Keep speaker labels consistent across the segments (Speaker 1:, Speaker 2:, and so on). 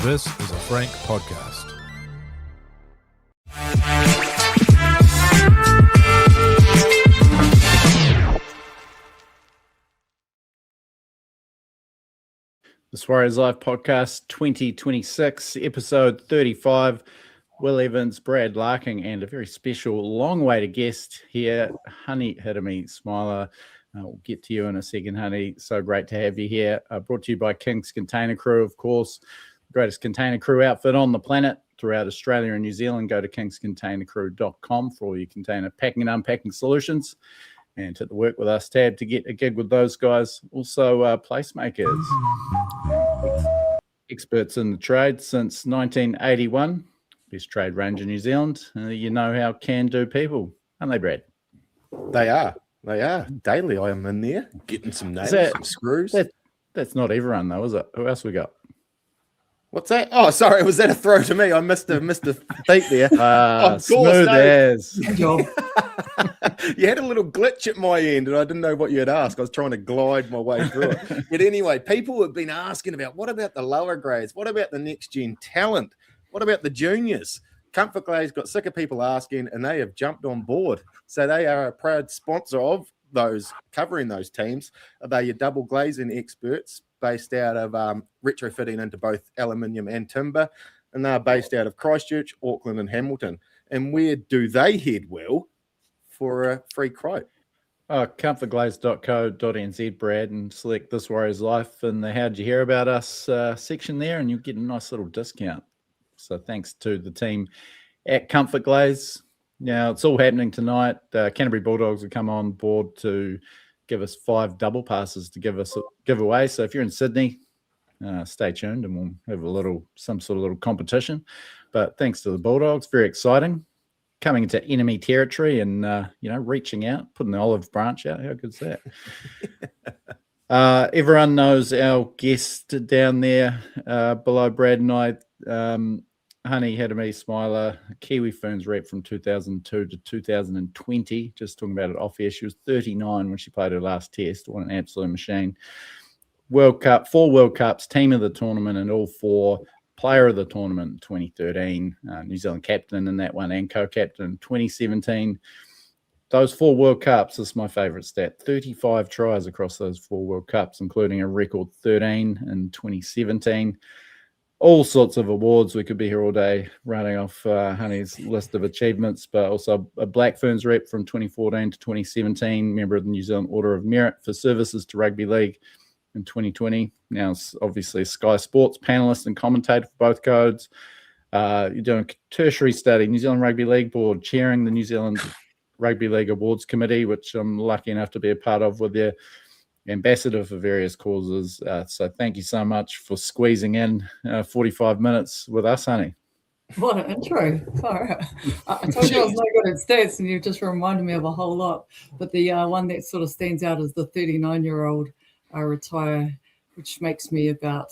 Speaker 1: This is a Frank podcast.
Speaker 2: The Warriors Life podcast 2026, episode 35. Will Evans, Brad Larking, and a very special long-awaited guest here, Honey Hireme-Smiler. We'll get to you in a second, Honey. So great to have you here. Brought to you by Kingz Container Crew, of course. Greatest container crew outfit on the planet throughout Australia and New Zealand. Go to kingscontainercrew.com for all your container packing and unpacking solutions. And hit the Work With Us tab to get a gig with those guys. Also, PlaceMakers. Experts in the trade since 1981. Best trade range in New Zealand. You know how can-do people, aren't they, Brad?
Speaker 3: They are. Daily I am in there, getting some nails, some screws.
Speaker 2: That's not everyone, though, is it? Who else we got?
Speaker 3: What's that? Oh, sorry, was that a throw to me? I missed the beat there.
Speaker 2: Smooth as.
Speaker 3: You had a little glitch at my end, and I didn't know what you had asked. I was trying to glide my way through it. But anyway, people have been asking about, what about the lower grades? What about the next-gen talent? What about the juniors? ComfortGlaze got sick of people asking, and they have jumped on board. So they are a proud sponsor of those, covering those teams. They're your double-glazing experts, based out of retrofitting into both aluminium and timber, and they're based out of Christchurch, Auckland, and Hamilton. And where do they head, Will, for a free quote?
Speaker 2: ComfortGlaze.co.nz, Brad, and select This Warriors Life in the How'd You Hear About Us section there, and you'll get a nice little discount. So thanks to the team at ComfortGlaze. Now, it's all happening tonight. Canterbury Bulldogs will come on board to give us 5 double passes to give away. So if you're in Sydney, stay tuned and we'll have some sort of little competition. But thanks to the Bulldogs, very exciting. Coming into enemy territory and reaching out, putting the olive branch out. How good's that? Everyone knows our guest down there below Brad and I, Honey Hireme-Smiler, Kiwi Ferns rep from 2002 to 2020. Just talking about it off air. She was 39 when she played her last test. What an absolute machine. World Cup, 4 World Cups, team of the tournament, and all 4 player of the tournament in 2013. New Zealand captain in that one and co-captain in 2017. Those 4 World Cups is my favourite stat. 35 tries across those 4 World Cups, including a record 13 in 2017. All sorts of awards. We could be here all day running off Honey's list of achievements, but also a Black Ferns rep from 2014 to 2017, member of the New Zealand Order of Merit for services to rugby league in 2020. Now, obviously, Sky Sports panelist and commentator for both codes. You're doing a tertiary study, New Zealand Rugby League Board, chairing the New Zealand Rugby League Awards Committee, which I'm lucky enough to be a part of with their ambassador for various causes. So thank you so much for squeezing in 45 minutes with us, Honey.
Speaker 4: What an intro. All right. I told you I was no good at stats, and you just reminded me of a whole lot. But the one that sort of stands out is the 39-year-old retire, which makes me about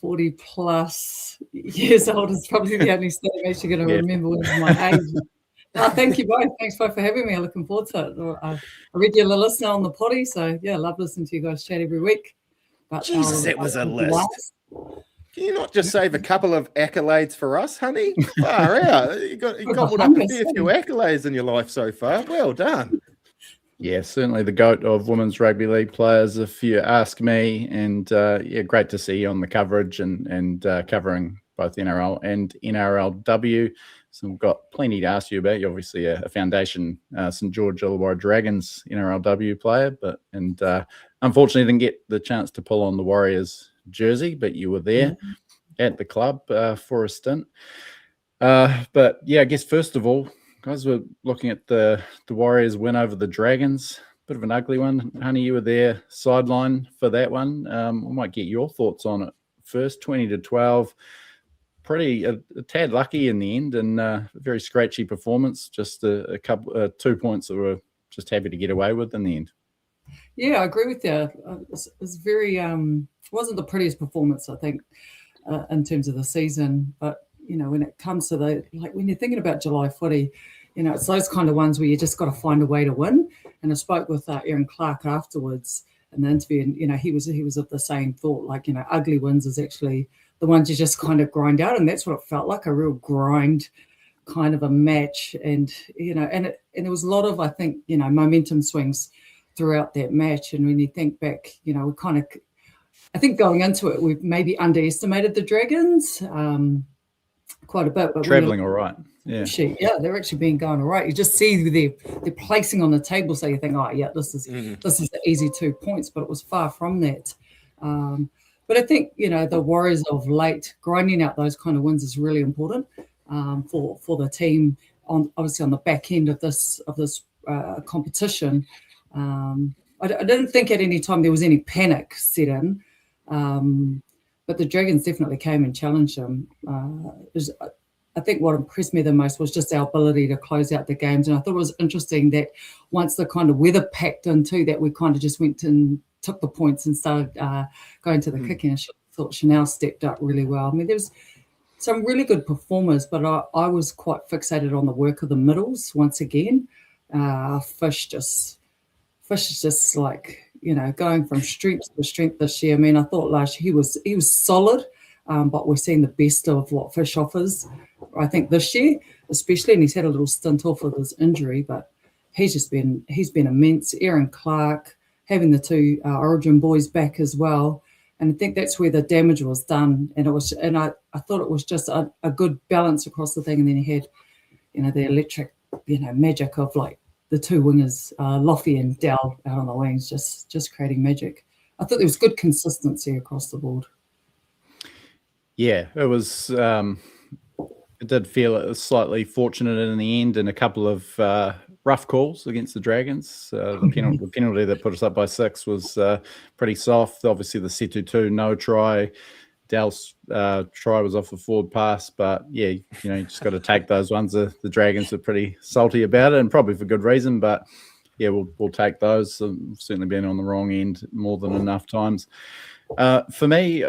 Speaker 4: 40 plus years old. Is probably the only stat I'm actually going to remember with my age. Thank you both. Thanks both for having me. I'm looking forward to it. I'm a regular listener on the potty, so yeah, I love listening to you guys chat every week. But,
Speaker 3: Jesus, that was a list. Can you not just save a couple of accolades for us, Honey? Far out. You got what up a fair few accolades in your life so far. Well done.
Speaker 2: Yeah, certainly the GOAT of women's rugby league players, if you ask me. And great to see you on the coverage and covering both NRL and NRLW. So we've got plenty to ask you about. You're obviously a foundation St. George Illawarra Dragons NRLW player, and unfortunately didn't get the chance to pull on the Warriors jersey, but you were there at the club for a stint. But yeah, I guess first of all, guys, we're looking at the Warriors win over the Dragons. Bit of an ugly one. Honey, you were there sideline for that one. I might get your thoughts on it first. 20-12. Pretty a tad lucky in the end, and a very scratchy performance. Just a couple 2 points that we're just happy to get away with in the end.
Speaker 4: Yeah, I agree with you. It's very wasn't the prettiest performance, I think, in terms of the season. But when it comes to when you're thinking about July footy, it's those kind of ones where you just got to find a way to win. And I spoke with Aaron Clark afterwards in the interview, and he was of the same thought. Ugly wins is actually the ones you just kind of grind out, and that's what it felt like, a real grind kind of a match. And and there was a lot of, I think, momentum swings throughout that match. And when you think back, we kind of, I think going into it, we maybe underestimated the Dragons quite a bit. But
Speaker 2: traveling all right. Yeah,
Speaker 4: they're actually been going all right. You just see they're placing on the table, so you think, oh yeah, this is the easy 2 points, but it was far from that. But I think the Warriors of late grinding out those kind of wins is really important for the team. Obviously on the back end of this competition, I didn't think at any time there was any panic set in, but the Dragons definitely came and challenged them. I think what impressed me the most was just our ability to close out the games. And I thought it was interesting that once the kind of weather packed into that, we kind of just went and took the points and started going to the kicking. I thought Chanel stepped up really well. I mean, there was some really good performers, but I was quite fixated on the work of the middles once again. Fish is just like, going from strength to strength this year. I mean, I thought last year he was solid, but we're seeing the best of what Fish offers, I think, this year, especially. And he's had a little stint off with his injury, but he's been immense. Aaron Clark, having the two Origin boys back as well. And I think that's where the damage was done. And I thought it was just a good balance across the thing. And then he had, the electric, magic of like the two wingers, Loffy and Dell out on the wings, just creating magic. I thought there was good consistency across the board.
Speaker 2: Yeah, it was. It did feel slightly fortunate in the end, and a couple of rough calls against the Dragons. The penalty that put us up by 6 was pretty soft. Obviously, the Setu no try. Dell's try was off a forward pass, but yeah, you just got to take those ones. The Dragons are pretty salty about it, and probably for good reason. But yeah, we'll take those. We've certainly been on the wrong end more than enough times. For me,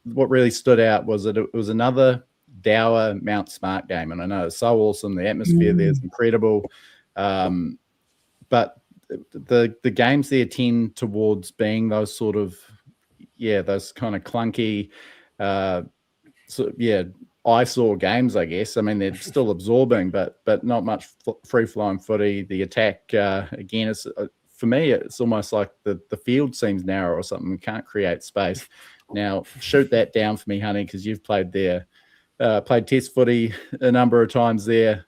Speaker 2: what really stood out was that it was another dour Mount Smart game, and I know it's so awesome. The atmosphere there is incredible, but the games there tend towards being those sort of those kind of clunky, eyesore games, I guess. I mean, they're still absorbing, but not much free flowing footy. The attack again is for me, it's almost like the field seems narrow or something. We can't create space. Now, shoot that down for me, Honey, because you've played there. Played test footy a number of times there.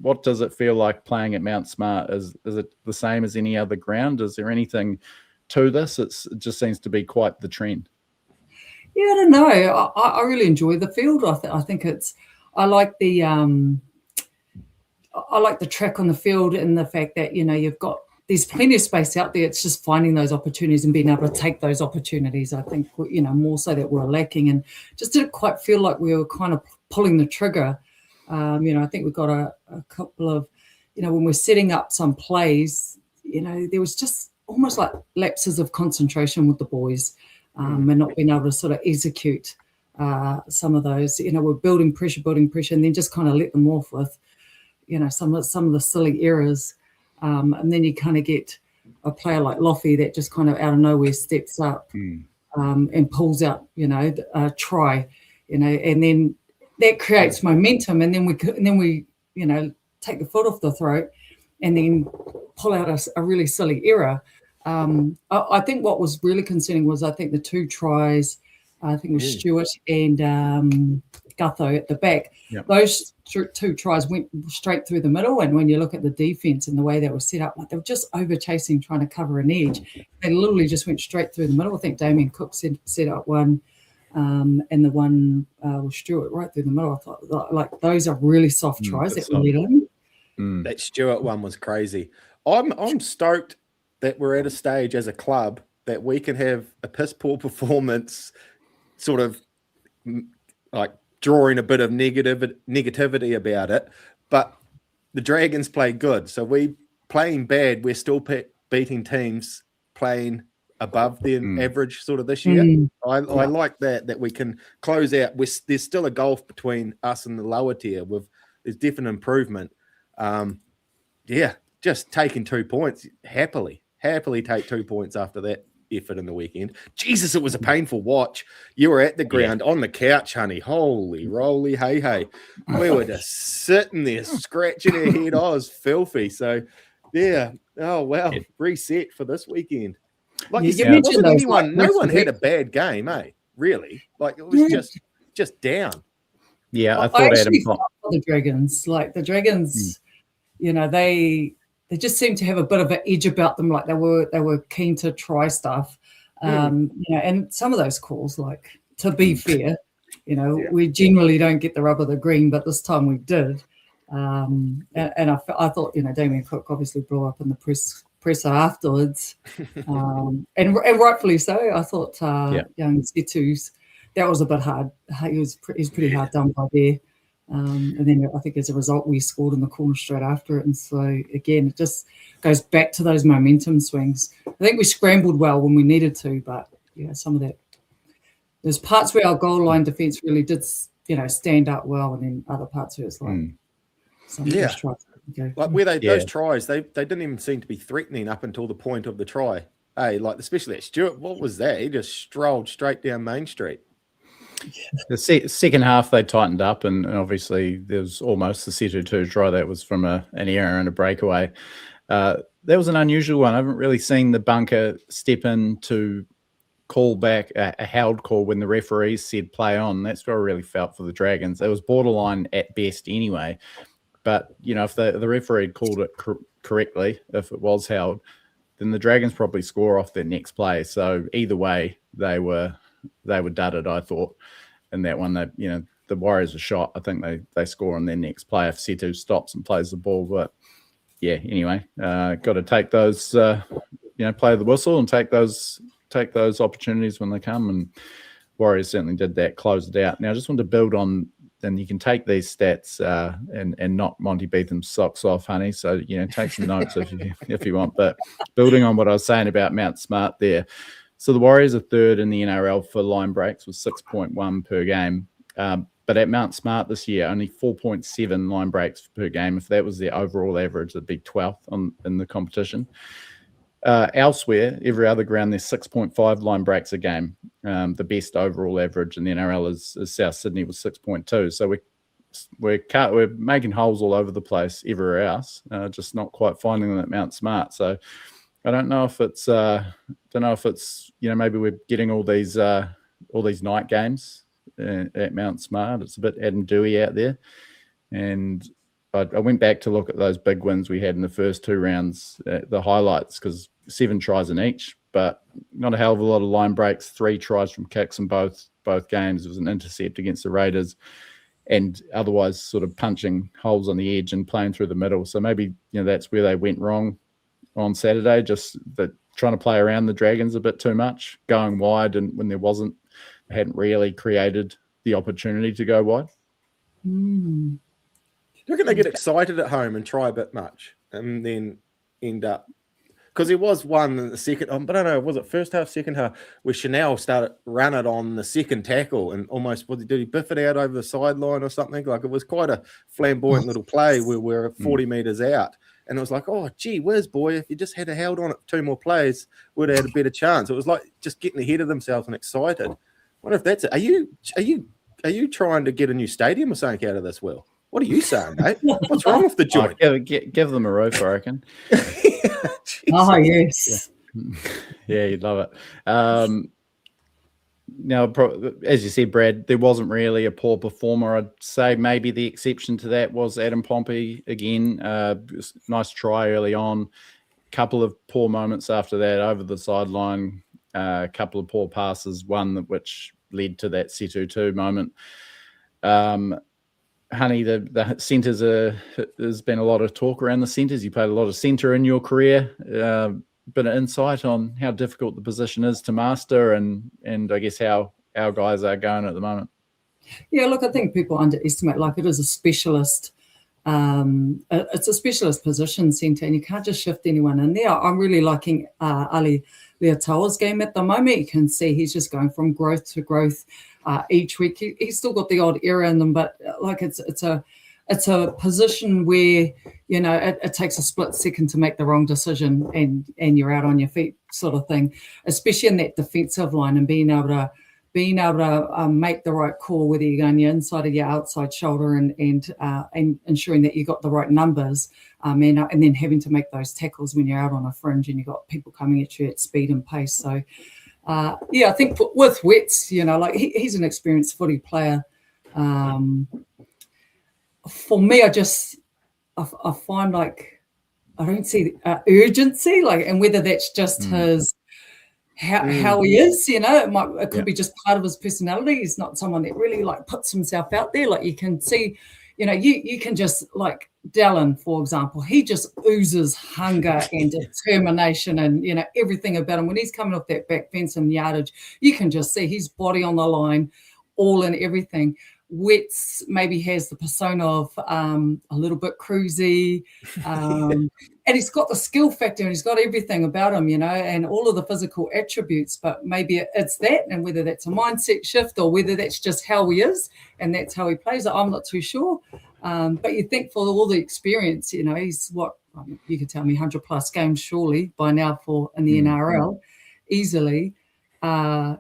Speaker 2: What does it feel like playing at Mount Smart? Is it the same as any other ground? Is there anything to this? It just seems to be quite the trend.
Speaker 4: Yeah, I don't know. I really enjoy the field. I think I like the track on the field and the fact that there's plenty of space out there. It's just finding those opportunities and being able to take those opportunities. I think, more so that we're lacking, and just didn't quite feel like we were kind of pulling the trigger. I think we've got a couple of, when we're setting up some plays, there was just almost like lapses of concentration with the boys and not being able to sort of execute some of those. We're building pressure, and then just kind of let them off with, some of the silly errors. And then you kind of get a player like Loffy that just kind of out of nowhere steps up and pulls out, a try, and then that creates momentum. And then we take the foot off the throat and then pull out a really silly error. I think what was really concerning was, I think the 2 tries, I think it was Stewart and Gutho at the back. Yep. Those 2 tries went straight through the middle, and when you look at the defense and the way they were set up, like they were just over chasing, trying to cover an edge. They literally just went straight through the middle. I think Damien Cook set up one, and the one with Stewart right through the middle. I thought, like, those are really soft tries that we let in.
Speaker 3: That Stewart one was crazy. I'm stoked that we're at a stage as a club that we can have a piss poor performance, sort of like drawing a bit of negativity about it, but the Dragons play good. So we playing bad, we're still beating teams playing above their average sort of this year. I like that we can close out. There's still a gulf between us and the lower tier. There's definite improvement. Just taking 2 points, happily take 2 points after that effort in the weekend. Jesus, it was a painful watch. You were at the ground on the couch, honey. Holy roly, hey. We were just sitting there scratching our head. I was filthy. So, yeah. Oh, wow. Reset for this weekend. Like you said, wasn't anyone, no one had a bad game, eh? Really? Like it was just down.
Speaker 2: Yeah, I
Speaker 4: thought
Speaker 2: Adam
Speaker 4: the Dragons, like the Dragons, you know, they just seemed to have a bit of an edge about them. Like they were keen to try stuff, you know, and some of those calls, like to be fair, you know, we generally don't get the rub of the green, but this time we did. And I thought, you know, Damien Cook obviously blew up in the presser afterwards, and rightfully so. I thought young Setu's, that was a bit hard. He was pretty hard done by there. And then I think as a result, we scored in the corner straight after it. And so, again, it just goes back to those momentum swings. I think we scrambled well when we needed to, but, yeah, some of that. There's parts where our goal line defence really did, you know, stand up well, and then other parts where it's like some of those tries. Okay.
Speaker 3: Like where those tries, they didn't even seem to be threatening up until the point of the try. Hey, like especially that Stewart, what was that? He just strolled straight down Main Street.
Speaker 2: The second half they tightened up, and obviously there was almost the Setu try that was from an error and a breakaway. That was an unusual one. I haven't really seen the bunker step in to call back a held call when the referees said play on. That's what I really felt for the Dragons. It was borderline at best anyway. But, you know, if the referee had called it correctly, if it was held, then the Dragons probably score off their next play. So either way, they were dudded, I thought. And that one, you know, the Warriors are shot. I think they score on their next play if Setu stops and plays the ball. But, yeah, anyway, got to take those, you know, play the whistle and take those opportunities when they come. And Warriors certainly did that, closed it out. Now, I just want to build on, and you can take these stats and knock Monty Beetham's socks off, honey. So, you know, take some notes if you want. But building on what I was saying about Mount Smart there. So the Warriors are third in the NRL for line breaks with 6.1 per game. But at Mount Smart this year, only 4.7 line breaks per game. If that was their overall average, it'd be 12th in the competition. Elsewhere, every other ground, there's 6.5 line breaks a game. The best overall average in the NRL is South Sydney with 6.2. So we're making holes all over the place everywhere else, just not quite finding them at Mount Smart. So I don't know if it's you know, maybe we're getting all these night games at Mount Smart. It's a bit Adam Dewey out there, and I went back to look at those big wins we had in the first two rounds, the highlights, because 7 tries in each, but not a hell of a lot of line breaks. 3 tries from kicks in both games. It was an intercept against the Raiders, and otherwise sort of punching holes on the edge and playing through the middle. So maybe, you know, that's where they went wrong on Saturday, just that trying to play around the Dragons a bit too much, going wide, and when they hadn't really created the opportunity to go wide.
Speaker 3: Do you reckon they get excited at home and try a bit much and then end up? Because there was one in the second, but I don't know, was it first half, second half, where Chanel started run it on the second tackle and almost, did he biff it out over the sideline or something? Like it was quite a flamboyant little play where we're 40 metres out. And it was like, oh, gee whiz, boy, if you just had held on it 2 more plays, would have had a better chance. It was like just getting ahead of themselves and excited. I wonder if that's it. Are you trying to get a new stadium or something out of this, Will? What are you saying, mate? What's wrong with the joint?
Speaker 2: Give them a roof, I reckon.
Speaker 4: Oh, yes.
Speaker 2: Yeah, you'd love it. Now, as you said, Brad, there wasn't really a poor performer. I'd say maybe the exception to that was Adam Pompey again. Nice try early on. Couple of poor moments after that over the sideline. A couple of poor passes, one which led to that Setu moment. Honey, the centres there's been a lot of talk around the centres. You played a lot of centre in your career. Bit of insight on how difficult the position is to master, and I guess how our guys are going at the moment.
Speaker 4: Yeah, look, I think people underestimate, like it is a specialist. It's a specialist position, centre, and you can't just shift anyone in there. I'm really liking Ali Leotao's game at the moment. You can see he's just going from growth to growth each week. He's still got the odd error in them, but like it's a position where, you know, it takes a split second to make the wrong decision and you're out on your feet sort of thing, especially in that defensive line, and being able to make the right call, whether you're going your inside or your outside shoulder, and ensuring that you got the right numbers, and then having to make those tackles when you're out on a fringe and you've got people coming at you at speed and pace. So, I think with Wets, like he's an experienced footy player. For me, I find like I don't see urgency, like, and whether that's just his. How he is, it could be just part of his personality. He's not someone that really like puts himself out there. Like you can see, you can just like Dallin, for example, he just oozes hunger and determination and, everything about him. When he's coming off that back fence and yardage, you can just see his body on the line, all in everything. Wets maybe has the persona of a little bit cruisy, and he's got the skill factor and he's got everything about him, and all of the physical attributes, but maybe it's that, and whether that's a mindset shift or whether that's just how he is and that's how he plays it, I'm not too sure. But you think for all the experience, he's you could tell me 100 plus games surely by now in the NRL easily. I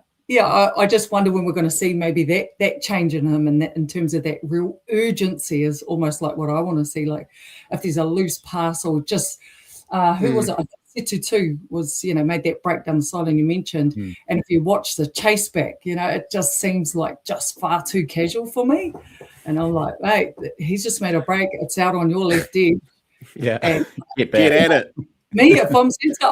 Speaker 4: just wonder when we're going to see maybe that change in him, and that in terms of that real urgency is almost like what I want to see. Like if there's a loose pass or just who was it? I think Setu was made that break down the sideline you mentioned, and if you watch the chase back, it just seems like just far too casual for me, and I'm like, hey, he's just made a break. It's out on your left edge.
Speaker 2: Yeah,
Speaker 4: and
Speaker 3: get at it.
Speaker 4: Me, if I'm centre,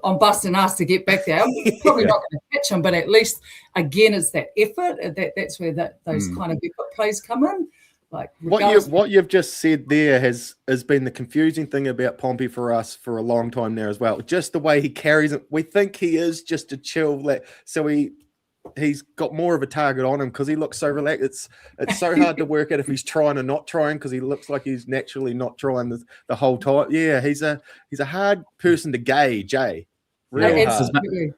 Speaker 4: I'm busting ass to get back there. I'm probably not going to catch him, but at least, again, it's that effort. That's where those kind of effort plays come in. Like
Speaker 3: what you've just said there has been the confusing thing about Pompey for us for a long time now as well. Just the way he carries it. We think he is just a chill, so he's got more of a target on him because he looks so relaxed. It's so hard to work out if he's trying or not trying, because he looks like he's naturally not trying the whole time. Yeah, he's a hard person to gauge, Real hard.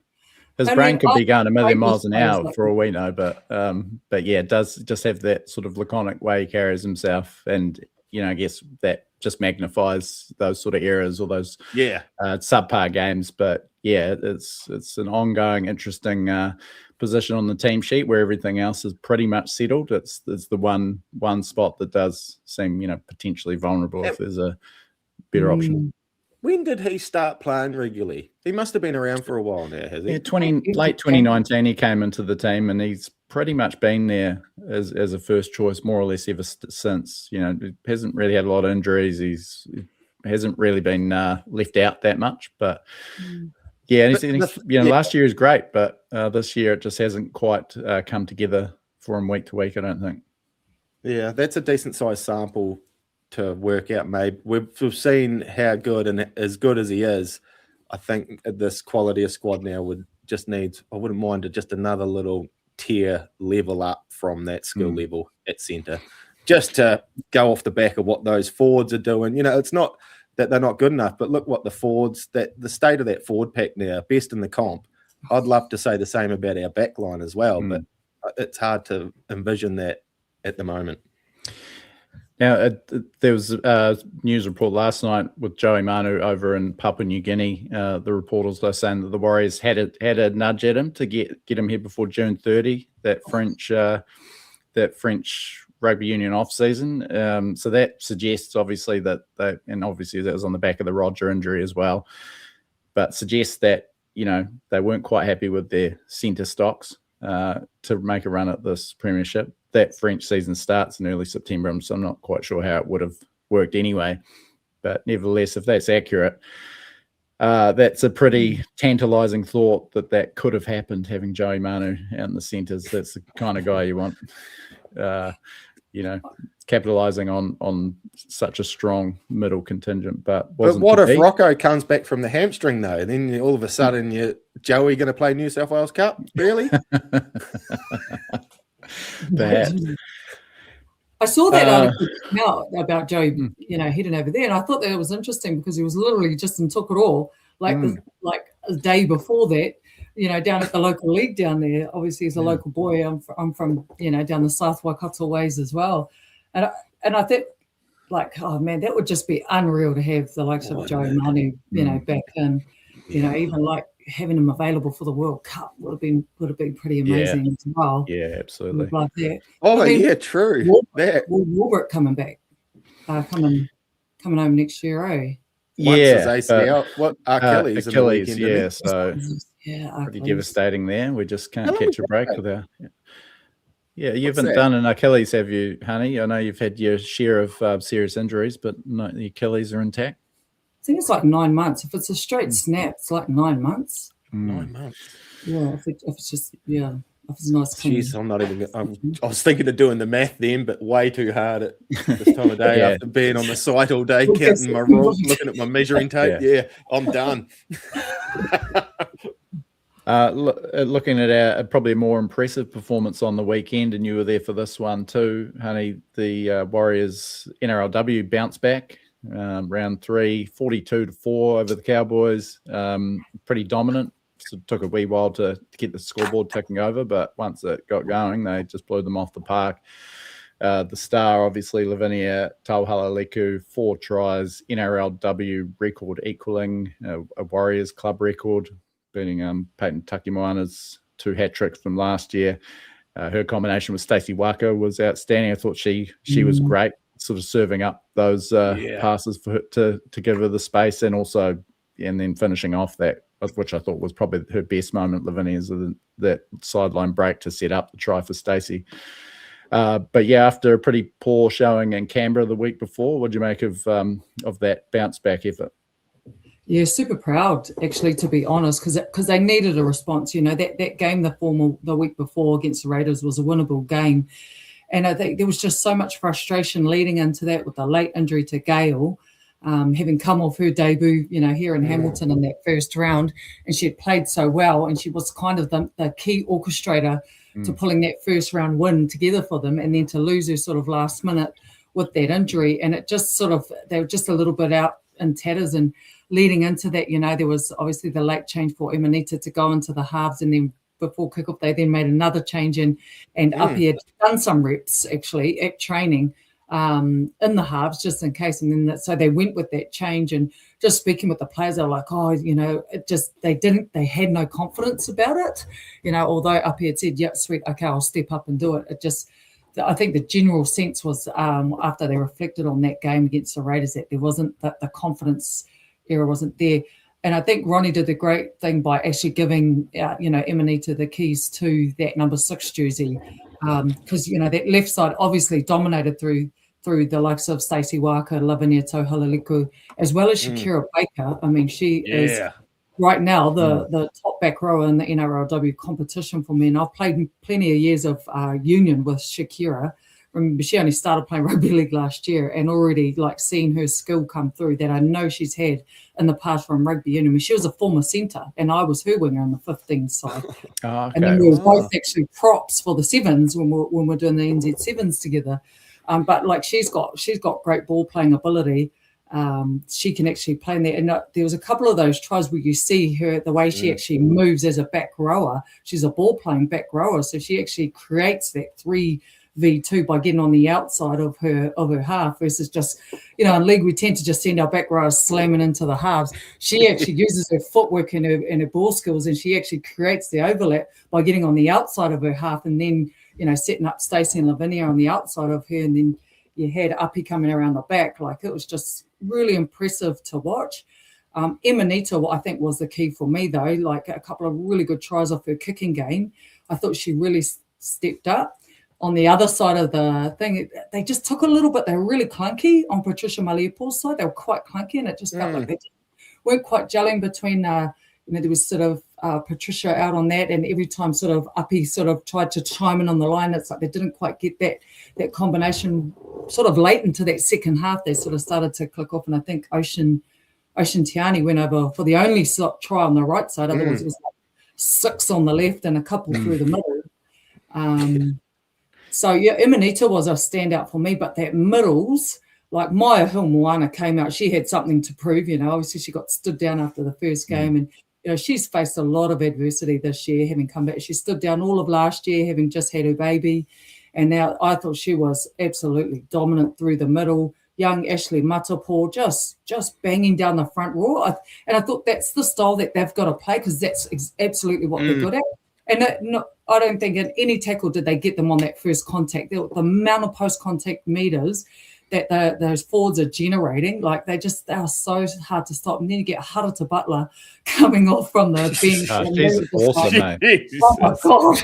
Speaker 2: His brain could be going a million miles an hour for all we know, but yeah, it does just have that sort of laconic way he carries himself, and I guess that just magnifies those sort of errors or those subpar games. But yeah, it's an ongoing interesting position on the team sheet where everything else is pretty much settled. It's the one spot that does seem potentially vulnerable if there's a better option.
Speaker 3: When did he start playing regularly? He must have been around for a while now, has he?
Speaker 2: Yeah, late 2019 he came into the team, and he's pretty much been there as a first choice more or less ever since. He hasn't really had a lot of injuries. He hasn't really been left out that much, but yeah, last year is great, but this year it just hasn't quite come together for him week to week, I don't think.
Speaker 3: Yeah, that's a decent sized sample to work out, maybe. We've seen how good, and as good as he is, I think this quality of squad now would just need, I wouldn't mind just another little tier level up from that skill level at centre, just to go off the back of what those forwards are doing. It's not that they're not good enough, but look what the forwards, the state of that forward pack now, best in the comp. I'd love to say the same about our back line as well, but it's hard to envision that at the moment.
Speaker 2: Now, there was a news report last night with Joey Manu over in Papua New Guinea. The reporters were saying that the Warriors had a nudge at him to get him here before June 30, that French rugby union off season. So that suggests obviously that obviously that was on the back of the Roger injury as well, but suggests that they weren't quite happy with their centre stocks to make a run at this premiership. That French season starts in early September, so I'm not quite sure how it would have worked anyway. But nevertheless, if that's accurate, that's a pretty tantalising thought that could have happened, having Joey Manu out in the centres. That's the kind of guy you want, capitalising on such a strong middle contingent. But
Speaker 3: what if Rocco comes back from the hamstring, though? Then all of a sudden, Joey going to play New South Wales Cup? Really?
Speaker 2: Perhaps.
Speaker 4: I saw that article now about Joey, heading over there, and I thought that was interesting because he was literally just and took it all, like a day before that, down at the local league down there. Obviously, he's a local boy. I'm from down the South Waikato ways as well, and I think like, oh man, that would just be unreal to have the likes of Joey Manu, back in, even like having him available for the World Cup would have been pretty amazing as well.
Speaker 2: Yeah, absolutely.
Speaker 4: Like that.
Speaker 3: Oh,
Speaker 4: then
Speaker 3: yeah, true.
Speaker 4: Warbrick coming back, coming home next year, eh?
Speaker 3: Once his ACL, Achilles, in the
Speaker 2: Achilles,
Speaker 3: weekend,
Speaker 2: yeah. So
Speaker 4: yeah,
Speaker 2: pretty devastating there. We just can't catch a break with our. Yeah, you
Speaker 3: What's
Speaker 2: haven't
Speaker 3: that?
Speaker 2: done an Achilles, have you, Honey? I know you've had your share of serious injuries, but no, the Achilles are intact.
Speaker 4: I think it's like 9 months. If it's a straight snap, it's like 9 months.
Speaker 3: 9 months.
Speaker 4: Yeah, if it's just if it's nice.
Speaker 3: Jeez, I'm not even. I was thinking of doing the math then, but way too hard at this time of day after being on the site all day, counting my rolls, looking at my measuring tape. Yeah, I'm done.
Speaker 2: Looking at probably a more impressive performance on the weekend, and you were there for this one too, Honey. The Warriors NRLW bounce back. Round 3, 42-4 over the Cowboys. Pretty dominant. So it took a wee while to get the scoreboard ticking over, but once it got going, they just blew them off the park. The star, obviously, Lavinia Tauhalaliku, 4 tries, NRLW record equaling a Warriors club record, beating Peyton Takimoana's 2 hat-tricks from last year. Her combination with Stacey Waka was outstanding. I thought she was great, sort of serving up those passes for her to give her the space, and then finishing off that, which I thought was probably her best moment, Lavinia's, that sideline break to set up the try for Stacey. But yeah, after a pretty poor showing in Canberra the week before, what do you make of that bounce back effort?
Speaker 4: Yeah, super proud, actually, to be honest, because they needed a response. You know, that game the week before against the Raiders was a winnable game. And I think there was just so much frustration leading into that with the late injury to Gale, having come off her debut, you know, here in Hamilton in that first round. And she had played so well, and she was kind of the key orchestrator to pulling that first round win together for them, and then to lose her sort of last minute with that injury. And it just they were just a little bit out in tatters. And leading into that, you know, there was obviously the late change for Emanita to go into the halves, and then before kickoff, they then made another change and Uppy had done some reps actually at training in the halves just in case. And then so they went with that change, and just speaking with the players, they were like, oh, you know, they had no confidence about it, you know, although Uppy had said, yep, sweet, okay, I'll step up and do it. It just, I think the general sense was after they reflected on that game against the Raiders that there wasn't the confidence era wasn't there. And I think Ronnie did the great thing by actually giving, you know, Emanita the keys to that number 6 jersey, because, you know, that left side obviously dominated through the likes of Stacey Waka, Lavinia Tauhalaliku, as well as Shakira Baker. I mean, she is right now the top back rower in the NRLW competition for men. I've played plenty of years of union with Shakira. Remember, she only started playing rugby league last year, and already like seeing her skill come through that I know she's had in the past from rugby union. I mean, she was a former centre, and I was her winger on the 15 side.
Speaker 2: Okay. And
Speaker 4: then we were both actually props for the sevens when we're doing the NZ sevens together. But like she's got great ball playing ability. She can actually play in there. And there was a couple of those tries where you see her, the way she actually moves as a back rower. She's a ball playing back rower, so she actually creates that 3v2 by getting on the outside of her half versus just, you know, in league we tend to just send our back rowers slamming into the halves. She actually uses her footwork and her ball skills, and she actually creates the overlap by getting on the outside of her half, and then, you know, setting up Stacey and Lavinia on the outside of her, and then you had Uppy coming around the back. Like, it was just really impressive to watch. Emanita, I think, was the key for me, though. Like, a couple of really good tries off her kicking game. I thought she really stepped up. On the other side of the thing, they just took a little bit. They were really clunky on Patricia Maliapo's side. They were quite clunky, and it just felt like they weren't quite gelling between, you know, there was sort of Patricia out on that, and every time sort of Uppy sort of tried to chime in on the line, it's like they didn't quite get that combination sort of late into that second half. They sort of started to click off, and I think Ocean Tiani went over for the only slot try on the right side. Otherwise, it was like 6 on the left and a couple through the middle. So, yeah, Emanita was a standout for me, but that middles, like Maya Hill-Moana came out, she had something to prove, you know. Obviously, she got stood down after the first game, and, you know, she's faced a lot of adversity this year, having come back. She stood down all of last year, having just had her baby, and now I thought she was absolutely dominant through the middle, young Ashley Matapo just banging down the front row. And I thought that's the style that they've got to play, because that's absolutely what they're good at. And I don't think in any tackle did they get them on that first contact. The amount of post-contact meters that those forwards are generating, like they are so hard to stop. And then you get Harata Butler coming off from the bench.
Speaker 2: She's awesome, mate.
Speaker 4: Oh my God.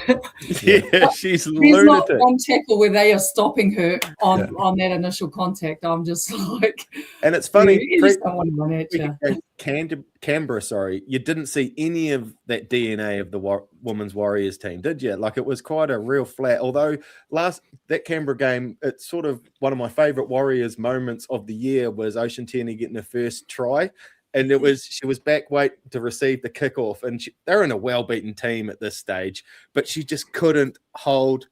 Speaker 3: Yeah, she's
Speaker 4: There's
Speaker 3: lunatic.
Speaker 4: not one tackle where they are stopping her on that initial contact. I'm just like,
Speaker 3: And it's funny,
Speaker 4: you just don't want to run at you.
Speaker 3: Canberra, sorry, you didn't see any of that DNA of the Women's Warriors team, did you? Like, it was quite a real flat. Although that Canberra game, it's sort of one of my favourite Warriors moments of the year was Ocean Tierney getting her first try. And she was back weight to receive the kickoff. And they're in a well-beaten team at this stage, but she just couldn't hold.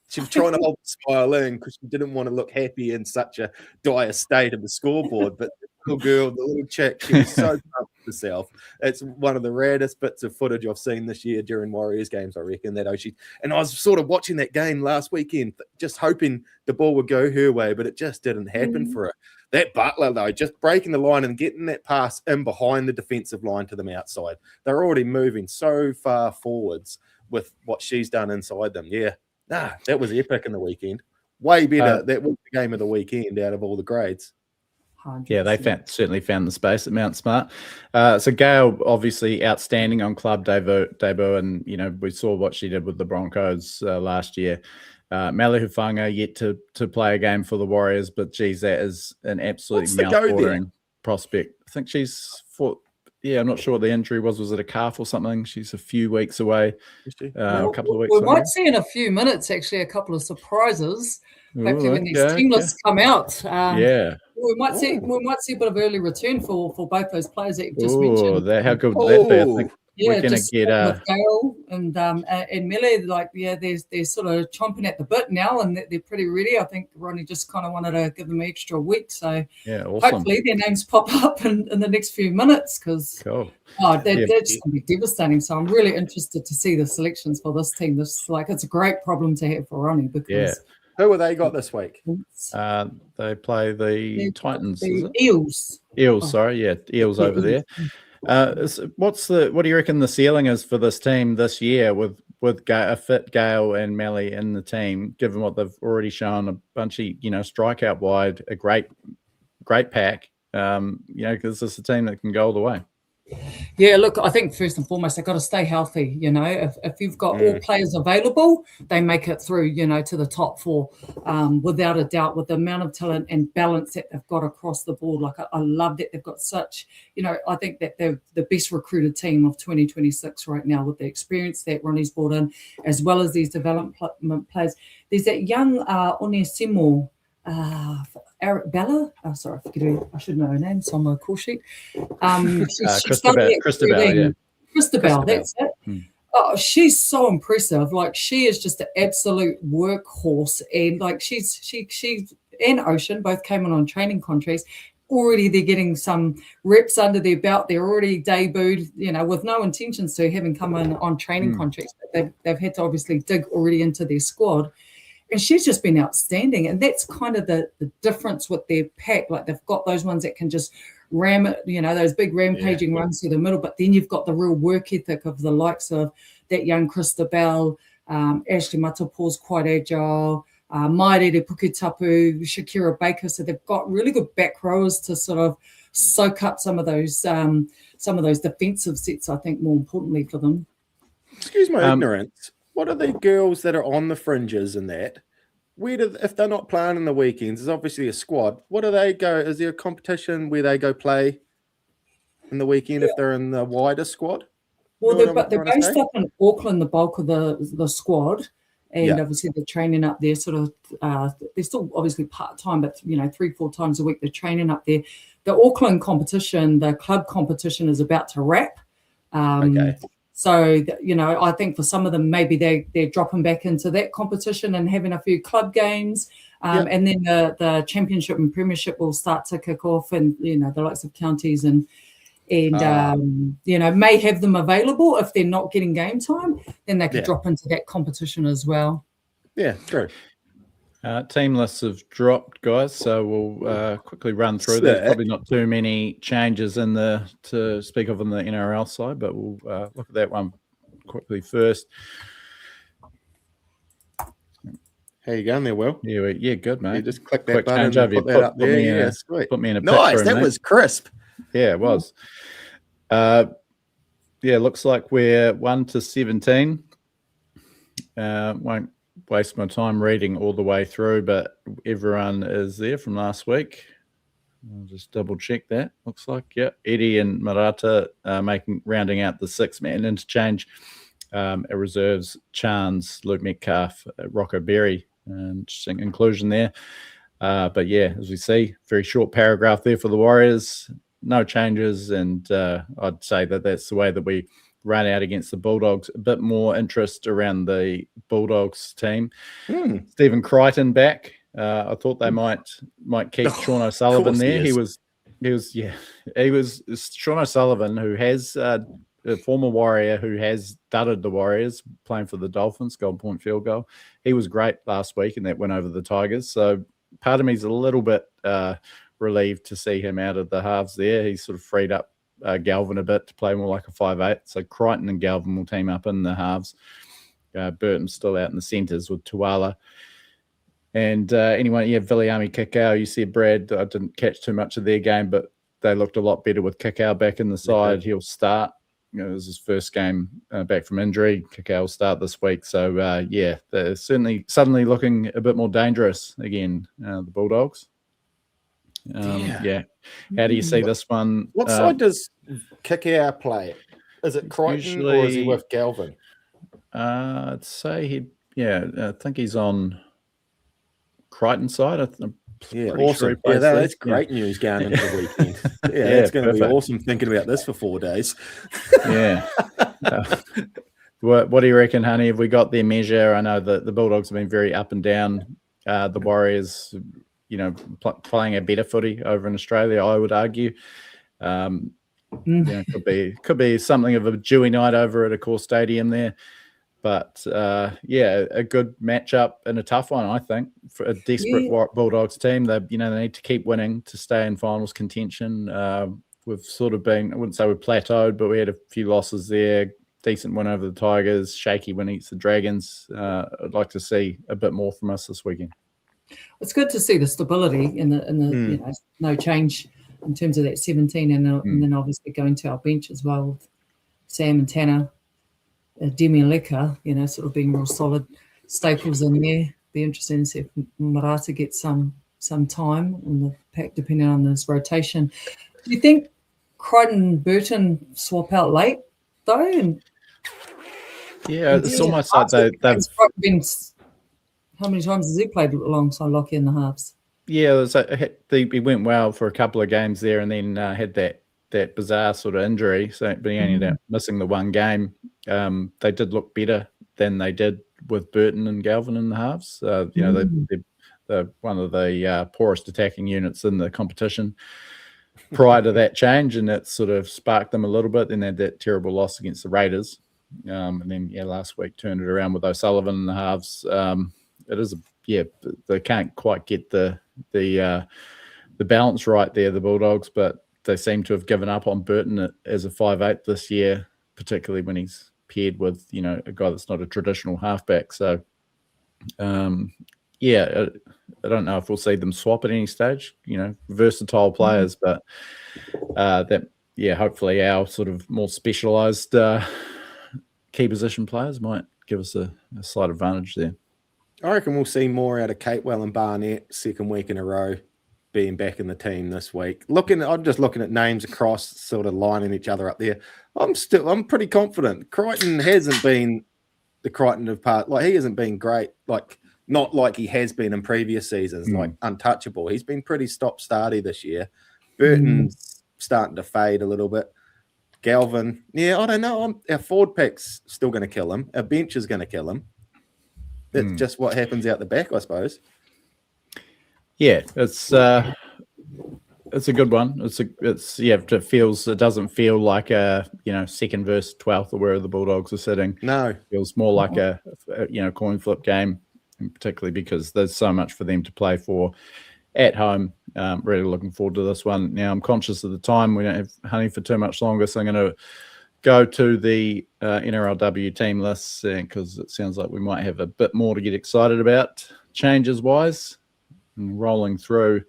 Speaker 3: She was trying to hold the smile in because she didn't want to look happy in such a dire state of the scoreboard. But the little girl, the little chick, she was so proud of herself. It's one of the rarest bits of footage I've seen this year during Warriors games, I reckon, that Oshie. And I was sort of watching that game last weekend, just hoping the ball would go her way, but it just didn't happen for her. That Butler, though, just breaking the line and getting that pass in behind the defensive line to them outside. They're already moving so far forwards with what she's done inside them. Yeah. That was epic in the weekend. Way better. That was the game of the weekend out of all the grades.
Speaker 4: 100%.
Speaker 2: Yeah, they certainly found the space at Mount Smart. So Gail, obviously outstanding on club debut, and we saw what she did with the Broncos last year. Mele Hufanga yet to play a game for the Warriors, but geez, that is an absolutely mouth-watering prospect. I think I'm not sure what the injury was. Was it a calf or something? She's a few weeks away, a couple of weeks.
Speaker 4: We might see in a few minutes, actually, a couple of surprises. Hopefully, when these team lists come out, we might see a bit of early return for both those players that you just mentioned.
Speaker 2: How good would that be? I think we're going to get
Speaker 4: with Gail and Mele, they're sort of chomping at the bit now, and they're pretty ready. I think Ronnie just kind of wanted to give them an extra week, so
Speaker 2: awesome.
Speaker 4: Hopefully their names pop up in the next few minutes, because
Speaker 2: cool.
Speaker 4: They're just going to be devastating. So I'm really interested to see the selections for this team. It's a great problem to have for Ronnie, because
Speaker 3: who have they got this week?
Speaker 2: They play the Titans.
Speaker 4: The Eels.
Speaker 2: Eels, sorry, Eels over there. What do you reckon the ceiling is for this team this year with a fit Gail and Mele in the team, given what they've already shown, a bunch of strikeout wide, a great pack, because this is a team that can go all the way.
Speaker 4: Yeah, look, I think first and foremost, they've got to stay healthy. If you've got all players available, they make it through, to the top four, without a doubt, with the amount of talent and balance that they've got across the board. Like, I love that they've got such, I think that they're the best recruited team of 2026 right now, with the experience that Ronnie's brought in, as well as these development players. There's that young Onesimo, Bella. Oh, sorry, I should know her name. It's on my call sheet.
Speaker 2: Christabel,
Speaker 4: that's it. Oh, she's so impressive. Like, she is just an absolute workhorse, and like she and Ocean both came on training contracts. Already they're getting some reps under their belt. They're already debuted, with no intentions to having come on training contracts. But they've had to obviously dig already into their squad. And she's just been outstanding. And that's kind of the difference with their pack. Like, they've got those ones that can just ram it, those big rampaging runs through the middle. But then you've got the real work ethic of the likes of that young Christabel, Ashley Matapo's quite agile, Mairere Puketapu, Shakira Baker. So they've got really good back rowers to sort of soak up some of those defensive sets, I think, more importantly for them.
Speaker 3: Excuse my ignorance. What are the girls that are on the fringes and that? If they're not playing in the weekends, there's obviously a squad. What do they go? Is there a competition where they go play in the weekend if they're in the wider squad?
Speaker 4: Well, they're based up in Auckland, the bulk of the squad, and obviously they're training up there. Sort of, they're still obviously part-time, but 3-4 times a week they're training up there. The Auckland competition, the club competition, is about to wrap.
Speaker 3: Okay.
Speaker 4: So, I think for some of them, maybe they're dropping back into that competition and having a few club games. And then the championship and premiership will start to kick off, and, the likes of counties and may have them available. If they're not getting game time, then they could drop into that competition as well.
Speaker 3: Yeah, true.
Speaker 2: Team lists have dropped, guys, so we'll quickly run through. There's probably not too many changes to speak of on the NRL side, but we'll look at that one quickly first.
Speaker 3: How you going there, Will?
Speaker 2: Yeah, good, mate.
Speaker 3: You just click that
Speaker 2: Quick
Speaker 3: button and
Speaker 2: changeover.
Speaker 3: put that up there. Yeah, sweet.
Speaker 2: Put me in a
Speaker 3: nice.
Speaker 2: picture.
Speaker 3: That was crisp.
Speaker 2: Yeah, it was. Looks like we're 1 to 17. Won't waste my time reading all the way through, but everyone is there from last week. I'll just double check that. Looks like, yeah, Eddie and Marata rounding out the 6-man interchange. It reserves Chance, Luke Metcalf, Rocco Berry. Interesting inclusion there. But yeah, as we see, very short paragraph there for the Warriors. No changes, and I'd say that that's the way that we run out against the Bulldogs. A bit more interest around the Bulldogs team. Stephen Crichton back. I thought they might keep Sean O'Sullivan there. He was Sean O'Sullivan, who has a former Warrior who has dudded the Warriors playing for the Dolphins, goal point field goal. He was great last week in that win over the Tigers. So part of me is a little bit relieved to see him out of the halves there. He's sort of freed up Galvin a bit to play more like a 5'8". So Crichton and Galvin will team up in the halves. Burton's still out in the centres with Tuala. And Viliami Kikau, you see Brad, I didn't catch too much of their game, but they looked a lot better with Kikau back in the side. He'll start. It was his first game back from injury. Kikau will start this week. So, they're suddenly looking a bit more dangerous again, the Bulldogs. How do you see this one?
Speaker 3: What side does Kikau play? Is it Crichton or is he with Galvin?
Speaker 2: I'd say I think he's on Crichton's side.
Speaker 3: Awesome. Sure that's great news going into the weekend. It's going to be awesome thinking about this for 4 days.
Speaker 2: What do you reckon, Honey? Have we got their measure? I know that the Bulldogs have been very up and down. The Warriors, playing a better footy over in Australia, I would argue. Could be something of a dewy night over at a core stadium there. But, a good matchup and a tough one, I think, for a desperate Bulldogs team. They need to keep winning to stay in finals contention. We've sort of been, I wouldn't say we've plateaued, but we had a few losses there. Decent win over the Tigers, shaky win against the Dragons. I'd like to see a bit more from us this weekend.
Speaker 4: It's good to see the stability in the no change in terms of that 17, and then obviously going to our bench as well with Sam and Tanner. Demi and Leka, sort of being real solid staples in there. Be interesting to see if Marata gets some time in the pack, depending on his rotation. Do you think Crichton and Burton swap out late, though?
Speaker 2: It's almost like they've
Speaker 4: been. How many times has he played alongside Lockie in the halves?
Speaker 2: Yeah, he went well for a couple of games there, and then had that bizarre sort of injury, so being only missing the one game. They did look better than they did with Burton and Galvin in the halves. They're one of the poorest attacking units in the competition prior to that change, and it sort of sparked them a little bit. Then they had that terrible loss against the Raiders, and then last week turned it around with O'Sullivan in the halves. They can't quite get the balance right there, the Bulldogs, but they seem to have given up on Burton as a 5'8" this year, particularly when he's paired with, a guy that's not a traditional halfback. So, I don't know if we'll see them swap at any stage, versatile players, but hopefully our sort of more specialised key position players might give us a slight advantage there.
Speaker 3: I reckon we'll see more out of Catewell and Barnett second week in a row, being back in the team this week. I'm just looking at names across, sort of lining each other up there. I'm pretty confident. Crichton hasn't been the Crichton of part. Like, he hasn't been great. Like, not like he has been in previous seasons, like untouchable. He's been pretty stop-starty this year. Burton's starting to fade a little bit. Galvin, I don't know. Our forward pack's still going to kill him. Our bench is going to kill him. That's just what happens out the back, I suppose.
Speaker 2: Yeah, it's a good one. It doesn't feel like a second versus 12th or where the Bulldogs are sitting.
Speaker 3: No,
Speaker 2: it feels more like a coin flip game. particularly because there's so much for them to play for at home. Really looking forward to this one. Now, I'm conscious of the time. We don't have Honey for too much longer, so I'm going to go to the NRLW team lists because it sounds like we might have a bit more to get excited about changes-wise. And rolling through,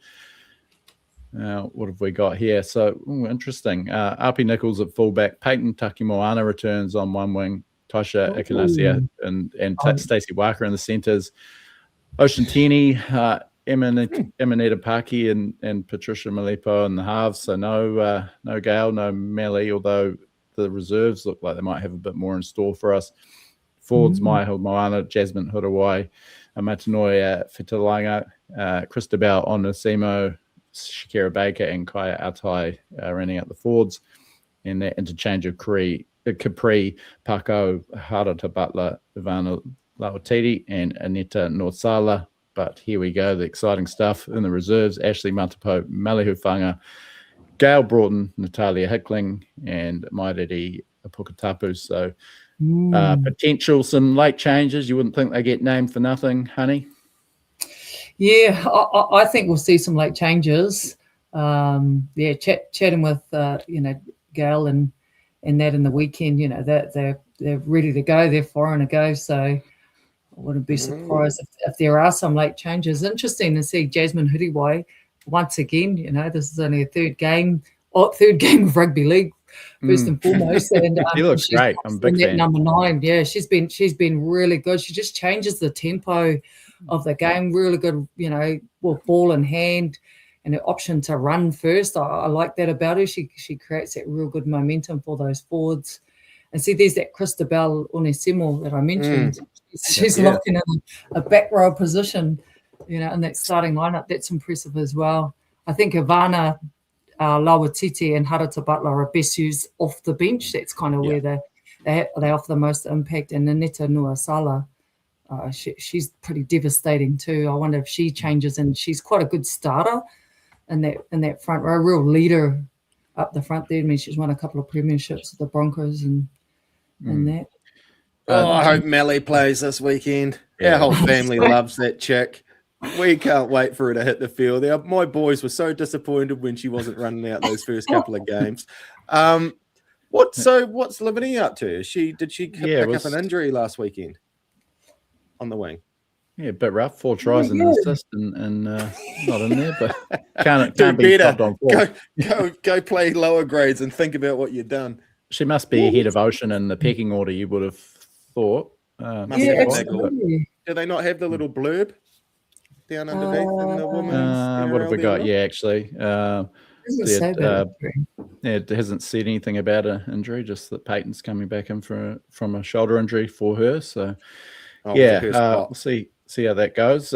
Speaker 2: what have we got here? So, interesting. Api Nichols at fullback, Peyton Takimoana returns on one wing, Tasha Ikanasia and Stacey Walker in the centres, Ocean Tierney, Emanita Paki and Patricia Malipo in the halves. So no Gale, no Melly, although the reserves look like they might have a bit more in store for us. Forwards, Maihil Moana, Jasmine Hurawai, Matanoia Fitalanga, Christabel Onasimo, Shakira Baker, and Kaya Atai running out the forwards. And that interchange of Capri, Paco, Harata Butler, Ivana Lauatiti, and Anita Norsala. But here we go, the exciting stuff in the reserves. Ashley Matapo, Malihu Fanga, Gail Broughton, Natalia Hickling, and Mairiri Apukatapu. So potential, some late changes. You wouldn't think they get named for nothing, Honey?
Speaker 4: Yeah, I think we'll see some late changes. Chatting with, Gail and that in the weekend, they're ready to go. They're firing to go. So I wouldn't be surprised if there are some late changes. Interesting to see Jasmine Hurawai once again. This is only a third game of rugby league, first and foremost. And
Speaker 2: she looks great. I'm a big fan.
Speaker 4: Number 9. Yeah, she's been really good. She just changes the tempo of the game. Really good, with ball in hand and an option to run first. I like that about her. She creates that real good momentum for those forwards. And see, there's that Christabel Onesimo that I mentioned. She's locking in a back row position, in that starting lineup. That's impressive as well. I think Ivana Lauatiti and Harata Butler are best used off the bench. That's kind of where they offer the most impact. And Anita Nuasala, she's pretty devastating too. I wonder if she changes, and she's quite a good starter in that front row, a real leader up the front there. I mean, she's won a couple of premierships with the Broncos and that.
Speaker 3: I hope Melly plays this weekend. Our whole family loves that chick. We can't wait for her to hit the field. My boys were so disappointed when she wasn't running out those first couple of games. What's Liberty up to? Did she pick up an injury last weekend on the wing?
Speaker 2: Yeah, a bit rough. 4 tries and an assist, and not in there, but can't be
Speaker 3: better.
Speaker 2: topped on 4.
Speaker 3: Go play lower grades and think about what you've done.
Speaker 2: She must be ahead of Ocean in the pecking order, you would have thought.
Speaker 4: Absolutely.
Speaker 3: Do they not have the little blurb down underneath in the women's?
Speaker 2: What have we got? Yeah, actually. It hasn't said anything about an injury, just that Peyton's coming back in from a shoulder injury for her. So, we'll see how that goes.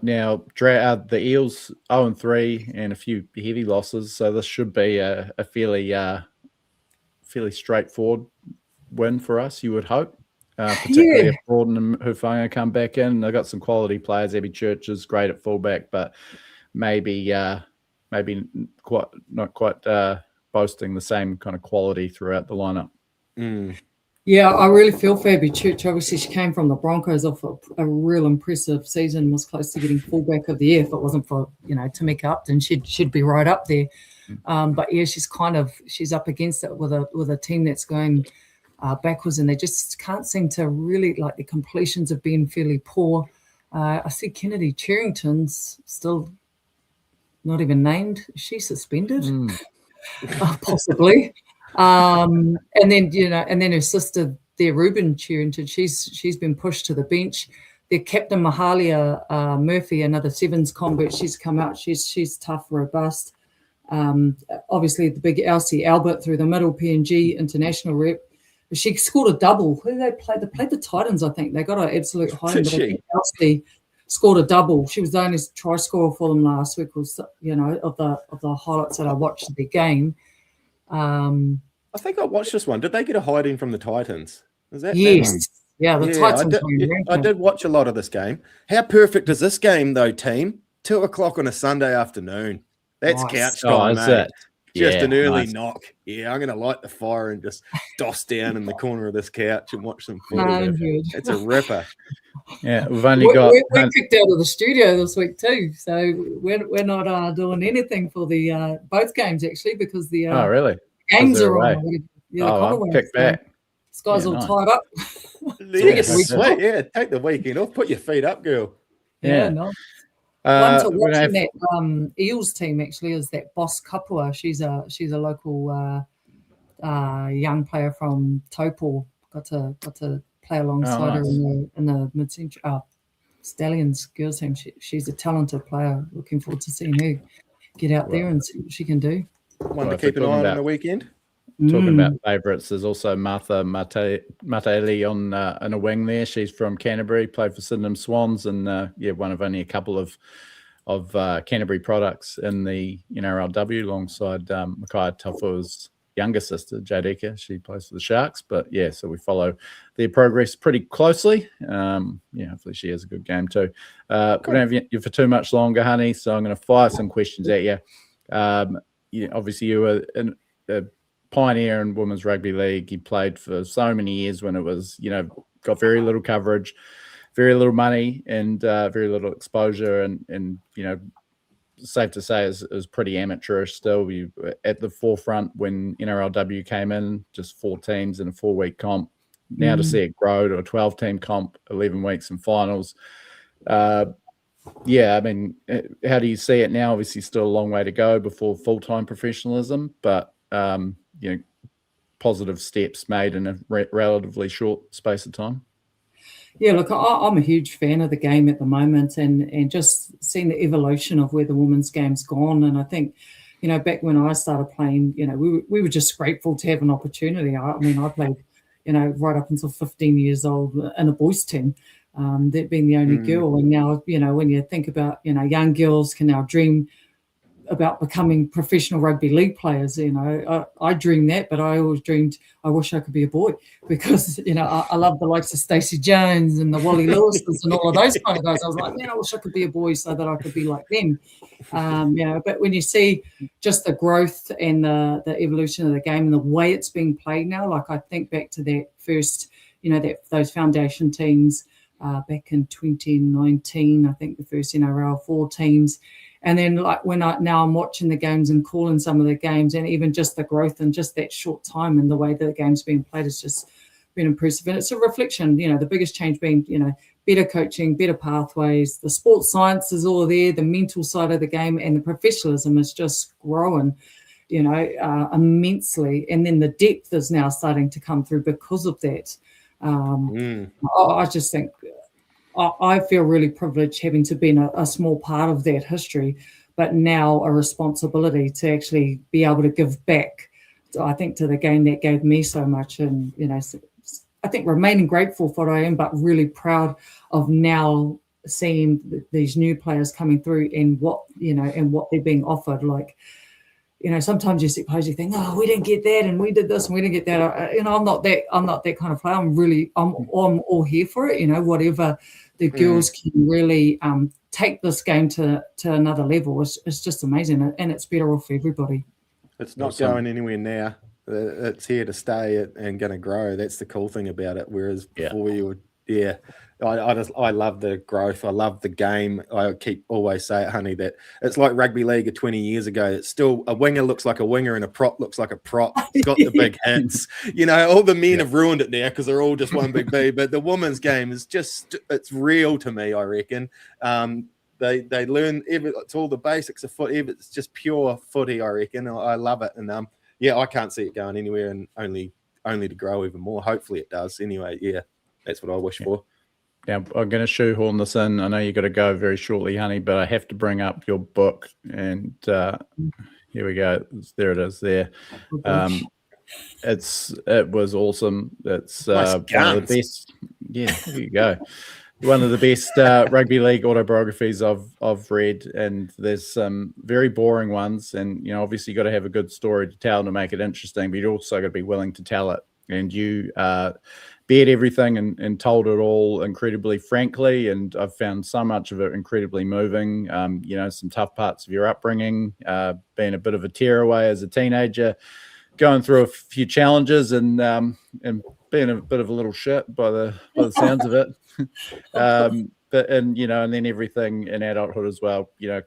Speaker 2: Now, the Eels 0-3 and a few heavy losses, so this should be a fairly straightforward win for us, you would hope. Particularly if Broughton and Hufanga come back in. They've got some quality players. Abby Church is great at fullback, but maybe not quite boasting the same kind of quality throughout the lineup.
Speaker 4: Yeah, I really feel for Abby Church. Obviously, she came from the Broncos off a real impressive season, was close to getting fullback of the year. If it wasn't for, Tamika Upton, she'd be right up there. But yeah, she's up against it with a team that's going backwards, and they just can't seem to really, like, the completions have been fairly poor. I see Kennedy Cherrington's still not even named. Is she suspended? Possibly. And then her sister there, Ruben Cherrington, she's been pushed to the bench. Their captain Mahalia Murphy, another Sevens convert, she's come out. She's tough, robust. Obviously the big Elsie Albert through the middle, PNG international rep. She scored a double. Who did they play? They played the Titans, I think. They got an absolute home. But I think Elsie scored a double. She was the only try scorer for them last week. Was of the highlights that I watched the game.
Speaker 3: I think I watched this one. Did they get a hiding from the Titans? Is that
Speaker 4: yes? Yeah, the Titans.
Speaker 3: I did watch a lot of this game. How perfect is this game, though, team? 2:00 on a Sunday afternoon. That's couch time, mate. Just an early
Speaker 2: nice.
Speaker 3: knock. Yeah, I'm going to light the fire and just doss down in the corner of this couch and watch some footy.
Speaker 4: No, good.
Speaker 3: It's a ripper.
Speaker 2: Yeah, we've only got.
Speaker 4: We're kicked out of the studio this week too, so we're not doing anything for the both games actually because the
Speaker 2: Oh, really?
Speaker 4: games
Speaker 2: they're
Speaker 4: are
Speaker 2: away.
Speaker 4: on. Yeah,
Speaker 2: Oh, well, kick back.
Speaker 4: This guy's
Speaker 2: Yeah,
Speaker 4: all
Speaker 2: nice.
Speaker 4: tied up.
Speaker 3: Yeah,
Speaker 2: the weekend
Speaker 3: sweet. Yeah, take the weekend off. Put your feet up, girl.
Speaker 4: Yeah, no. One to watch in that Eels team actually is that Boss Kapua. She's a local young player from Taupo. Got to play alongside her in the mid-century Stallions girls team. She's a talented player. Looking forward to seeing her get out there and see what she can do.
Speaker 3: One to keep an eye on the weekend.
Speaker 2: Talking about favourites, there's also Martha Mateli on in a wing there. She's from Canterbury, played for Sydenham Swans, and one of only a couple of Canterbury products in the NRLW alongside Makai Tafua's younger sister, Jadeka. She plays for the Sharks, but yeah, so we follow their progress pretty closely. Hopefully she has a good game too. We don't have you for too much longer, Honey, so I'm going to fire some questions at you. Obviously you were a pioneer in women's rugby league. You played for so many years when it was, got very little coverage, very little money, and very little exposure, and safe to say is pretty amateurish still. You were at the forefront when NRLW came in, just 4 teams in a 4-week comp. Now to see it grow to a 12-team comp, 11 weeks in finals. I mean, how do you see it now? Obviously still a long way to go before full-time professionalism, but positive steps made in a relatively short space of time.
Speaker 4: Yeah, look, I'm a huge fan of the game at the moment, and just seeing the evolution of where the women's game's gone. And I think, back when I started playing, we were just grateful to have an opportunity. I played, right up until 15 years old in a boys team, that being the only girl. And now, when you think about, young girls can now dream about becoming professional rugby league players. I dreamed that, but I always dreamed I wish I could be a boy because, I love the likes of Stacey Jones and the Wally Lewises and all of those kind of guys. I was like, I wish I could be a boy so that I could be like them. But when you see just the growth and the evolution of the game and the way it's being played now, like I think back to that first, those foundation teams back in 2019, I think the first NRL 4 teams. And then like now I'm watching the games and calling some of the games, and even just the growth in just that short time and the way that the game's being played has just been impressive. And it's a reflection, the biggest change being, better coaching, better pathways, the sports science is all there, the mental side of the game, and the professionalism is just growing, immensely. And then the depth is now starting to come through because of that. I just think I feel really privileged having to be a small part of that history, but now a responsibility to actually be able to give back, I think, to the game that gave me so much. And, I think remaining grateful for what I am, but really proud of now seeing these new players coming through and what they're being offered. Like, sometimes you suppose you think, we didn't get that and we did this and we didn't get that. I'm not that kind of player. I'm all here for it. Whatever the girls can really take this game to another level. It's just amazing, and it's better off for everybody.
Speaker 3: It's not going anywhere now. It's here to stay and going to grow. That's the cool thing about it. Whereas before you would, I love the growth. I love the game. I always say it, Honey, that it's like rugby league of 20 years ago. It's still a winger looks like a winger and a prop looks like a prop. It's got the big hits. All the men have ruined it now because they're all just one big B. But the women's game is it's real to me, I reckon. They learn it's all the basics of footy. It's just pure footy, I reckon. I love it. And I can't see it going anywhere, and only to grow even more. Hopefully it does. Anyway, that's what I wish for.
Speaker 2: Now, I'm going to shoehorn this in. I know you've got to go very shortly, Honey, but I have to bring up your book. And here we go. There it is there. It was awesome. It's one of the best. Yeah, there you go. One of the best rugby league autobiographies I've read, and there's some very boring ones. And, obviously you've got to have a good story to tell to make it interesting, but you also got to be willing to tell it. And you bared everything and told it all incredibly frankly. And I've found so much of it incredibly moving. You know, some tough parts of your upbringing, being a bit of a tearaway as a teenager, going through a few challenges, and being a bit of a little shit by the sounds of it. And you know, and then everything in adulthood as well. You know,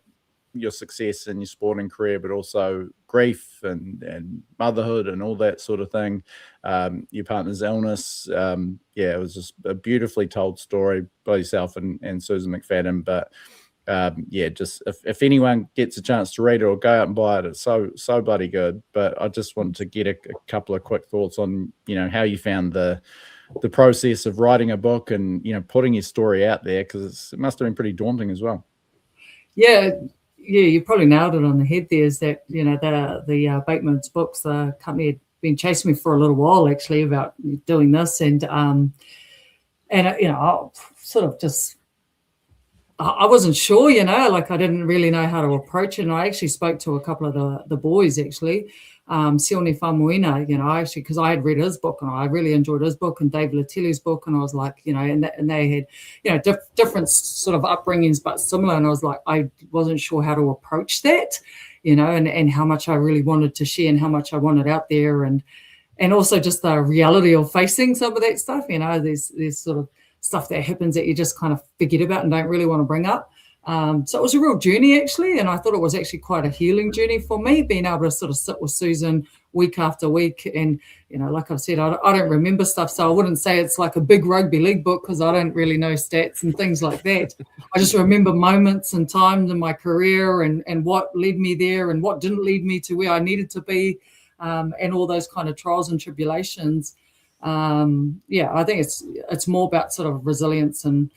Speaker 2: your success in your sporting career, but also grief and motherhood and all that sort of thing. Your partner's illness. It was just a beautifully told story by yourself and Susan McFadden. But just if anyone gets a chance to read it or go out and buy it, it's so bloody good. But I just wanted to get a couple of quick thoughts on, you know, how you found the process of writing a book and, you know, putting your story out there, because it must have been pretty daunting as well.
Speaker 4: Yeah, you probably nailed it on the head there. Is that, you know, the Bateman's books, the company had been chasing me for a little while actually about doing this, and you know, I sort of just, I wasn't sure, you know, like I didn't really know how to approach it. And I actually spoke to a couple of the boys actually, Sione Famuina, you know, actually, because I had read his book and I really enjoyed his book and Dave Leteli's book, and I was like, you know, and they had, you know, different sort of upbringings but similar, and I was like, I wasn't sure how to approach that, you know, and how much I really wanted to share and how much I wanted out there, and also just the reality of facing some of that stuff, you know, there's sort of stuff that happens that you just kind of forget about and don't really want to bring up. So it was a real journey actually, and I thought it was actually quite a healing journey for me, being able to sort of sit with Susan week after week. And, you know, like I've said, I don't remember stuff, so I wouldn't say it's like a big rugby league book because I don't really know stats and things like that. I just remember moments and times in my career and what led me there and what didn't lead me to where I needed to be, and all those kind of trials and tribulations. I think it's more about sort of resilience and,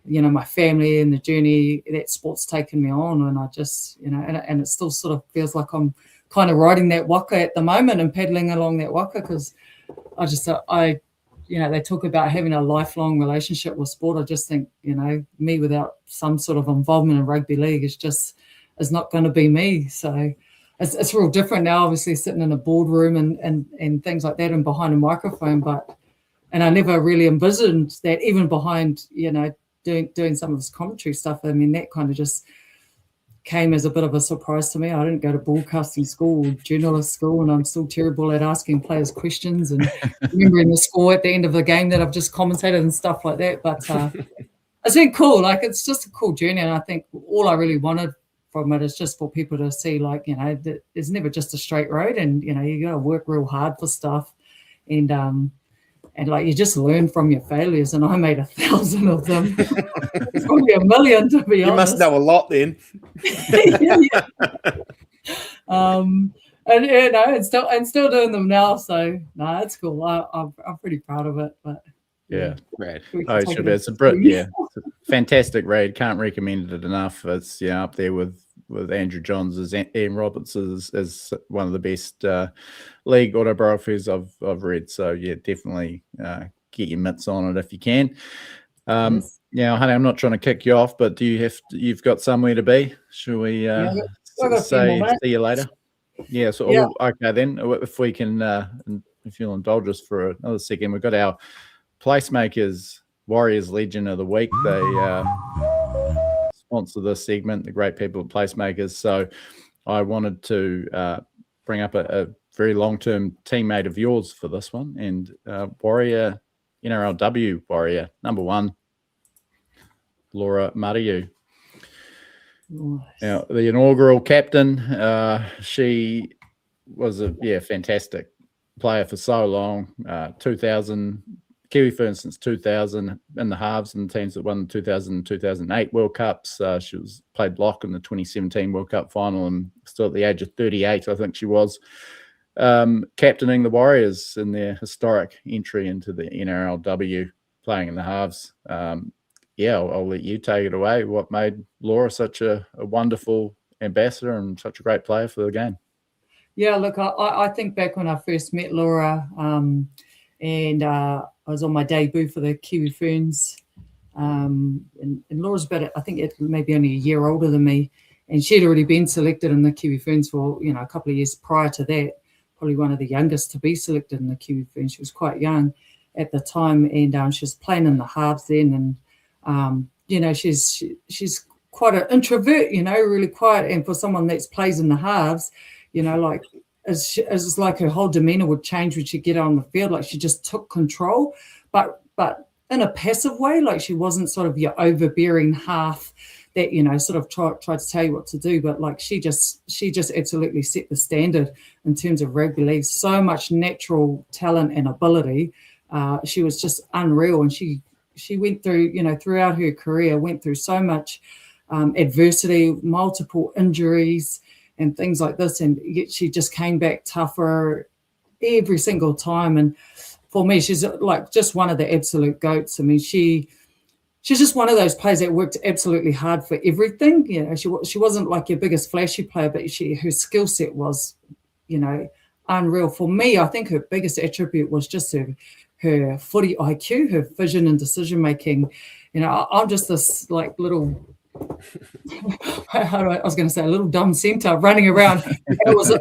Speaker 4: you know, my family and the journey that sport's taken me on. And I just, you know, and it still sort of feels like I'm kind of riding that waka at the moment and paddling along that waka, because you know, they talk about having a lifelong relationship with sport. I just think, you know, me without some sort of involvement in rugby league is not going to be me. So it's real different now, obviously sitting in a boardroom and things like that and behind a microphone. And I never really envisioned that even behind, you know, doing some of this commentary stuff. I mean, that kind of just came as a bit of a surprise to me. I didn't go to broadcasting school or journalist school, and I'm still terrible at asking players questions and remembering the score at the end of the game that I've just commentated and stuff like that. But it's been cool. Like, it's just a cool journey. And I think all I really wanted from it is just for people to see, like, you know, that it's never just a straight road, and, you know, you got to work real hard for stuff. And like, you just learn from your failures, and I made 1,000 of them. It's probably 1,000,000, to be honest.
Speaker 3: You must know a lot then.
Speaker 4: Yeah. And you know, and still doing them now. So no, it's cool. I'm pretty proud of it. But
Speaker 2: yeah,
Speaker 3: right.
Speaker 2: Oh, it should be. It's a fantastic read. Can't recommend it enough. It's, yeah, up there with Andrew Johns as Ian Roberts as one of the best league autobiographies I've read. So yeah, definitely get your mitts on it if you can.
Speaker 4: Yes.
Speaker 2: Now, honey, I'm not trying to kick you off, but you've got somewhere to be? Should we say see you later? Yeah. So
Speaker 4: Yeah.
Speaker 2: Okay then, if we can, if you'll indulge us for another second, we've got our PlaceMakers Warriors Legend of the Week. They sponsor this segment, the great people at PlaceMakers. So I wanted to bring up a very long-term teammate of yours for this one, and Warrior, NRLW Warrior #1, Laura Mariu.
Speaker 4: Nice.
Speaker 2: Now, the inaugural captain, she was a fantastic player for so long. 2000 Kiwi Ferns since 2000 in the halves and the teams that won the 2000 and 2008 World Cups. She played lock in the 2017 World Cup final, and still at the age of 38, I think she was, captaining the Warriors in their historic entry into the NRLW, playing in the halves. I'll let you take it away. What made Laura such a wonderful ambassador and such a great player for the game? Yeah,
Speaker 4: look, I think back when I first met Laura, and I was on my debut for the Kiwi Ferns, and Laura's about, I think, maybe only a year older than me, and she'd already been selected in the Kiwi Ferns for, a couple of years prior to that, probably one of the youngest to be selected in the Kiwi Ferns. She was quite young. at the time, and she was playing in the halves then, and you know, she's quite an introvert, you know, really quiet, and for someone that plays in the halves, you know, like it's like her whole demeanor would change when she get on the field, like she just took control, but in a passive way, like she wasn't sort of your overbearing half that, you know, sort of tried to tell you what to do, but like she just absolutely set the standard in terms of rugby league. So much natural talent and ability. She was just unreal, and she went through, you know, throughout her career, went through so much adversity, multiple injuries and things like this, and yet she just came back tougher every single time. And for me, she's like just one of the absolute goats. I mean, she's just one of those players that worked absolutely hard for everything. You know, she wasn't like your biggest flashy player, but her skill set was, you know, unreal. For me, I think her biggest attribute was just her footy IQ, her vision and decision making. You know, I'm just this like little, I was going to say a little dumb centre running around. It was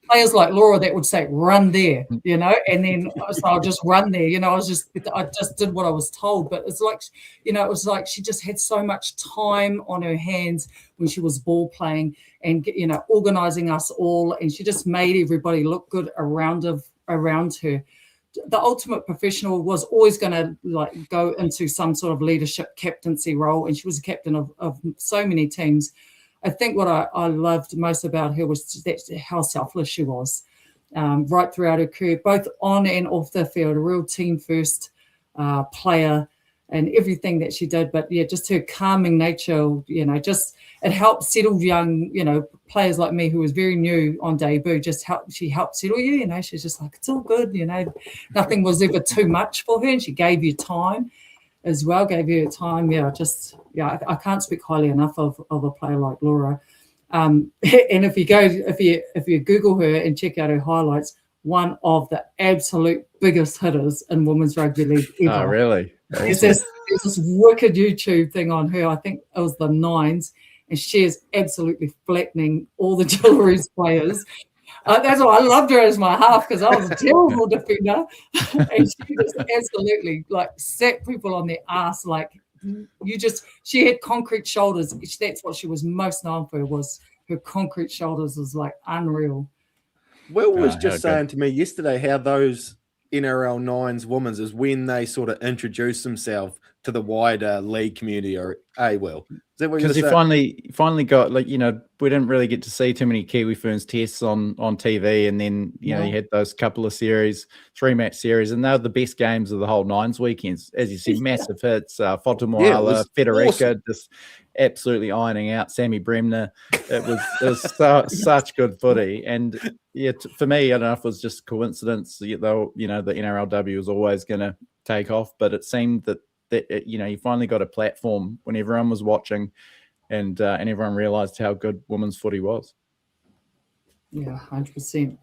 Speaker 4: players like Laura that would say, run there, you know, and then so I'll just run there, you know, I just did what I was told. But it's like, you know, it was like she just had so much time on her hands when she was ball playing and, you know, organising us all, and she just made everybody look good around her. The ultimate professional was always going to like go into some sort of leadership captaincy role, and she was a captain of so many teams. I think what I loved most about her was how selfless she was right throughout her career, both on and off the field, a real team first player and everything that she did. But yeah, just her calming nature, you know, just it helped settle young, you know, players like me who was very new on debut. She helped settle you, you know. She's just like, it's all good, you know. Nothing was ever too much for her, and she gave you time as well. Gave you time, I can't speak highly enough of a player like Laura. And if you Google her and check out her highlights, one of the absolute biggest hitters in women's rugby league ever.
Speaker 2: Oh, really?
Speaker 4: There's this wicked YouTube thing on her. I think it was the Nines, and she is absolutely flattening all the Jillaroos players. That's why I loved her as my half, because I was a terrible defender, and she just absolutely like set people on their ass. Like she had concrete shoulders. That's what she was most known for, was her concrete shoulders was like unreal.
Speaker 3: Will was just saying to me yesterday how those NRL Nines women's is when they sort of introduce themselves to the wider league community, or Will? Is that what you're saying?
Speaker 2: Because you finally got, like, you know, we didn't really get to see too many Kiwi Ferns tests on TV, and then, you know, you had those couple of series, 3-match series, and they were the best games of the whole Nines weekends. As you said, massive hits, Fotomoala, Federica, awesome. Just absolutely ironing out Sammy Bremner. It was such good footy. And yeah, for me, I don't know if it was just coincidence, though, you know, the NRLW was always going to take off, but it seemed that you know, you finally got a platform when everyone was watching, and everyone realised how good women's footy was.
Speaker 4: Yeah, 100%.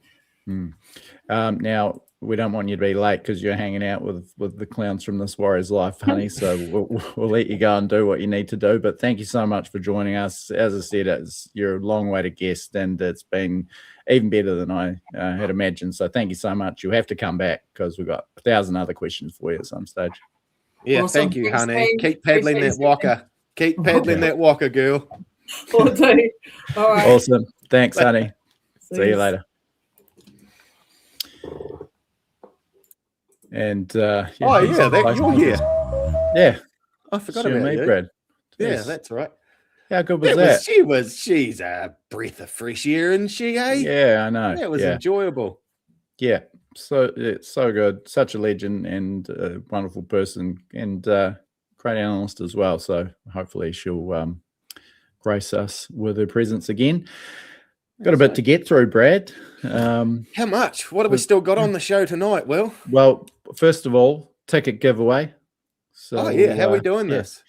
Speaker 2: Now, we don't want you to be late because you're hanging out with the clowns from This Warrior's Life, honey. So we'll let you go and do what you need to do. But thank you so much for joining us. As I said, you're a long way to guest, and it's been even better than I had imagined. So thank you so much. You have to come back because we've got 1,000 other questions for you at some stage.
Speaker 3: Yeah, awesome. Thank you, honey. Keep paddling that walker. Keep paddling that walker, girl.
Speaker 4: All right.
Speaker 2: Awesome. Thanks, honey. See you later. And you're here. Yeah,
Speaker 3: I forgot about you,
Speaker 2: Brad.
Speaker 3: Yeah, that's right.
Speaker 2: How good was that?
Speaker 3: She's a breath of fresh air, isn't she?
Speaker 2: Yeah, I know.
Speaker 3: That was enjoyable.
Speaker 2: Yeah. So it's so good, such a legend and a wonderful person, and great analyst as well. So hopefully she'll grace us with her presence again. Got a bit to get through, Brad.
Speaker 3: How much? What have we still got on the show tonight, Will?
Speaker 2: Well, first of all, ticket giveaway. So,
Speaker 3: how are we doing this?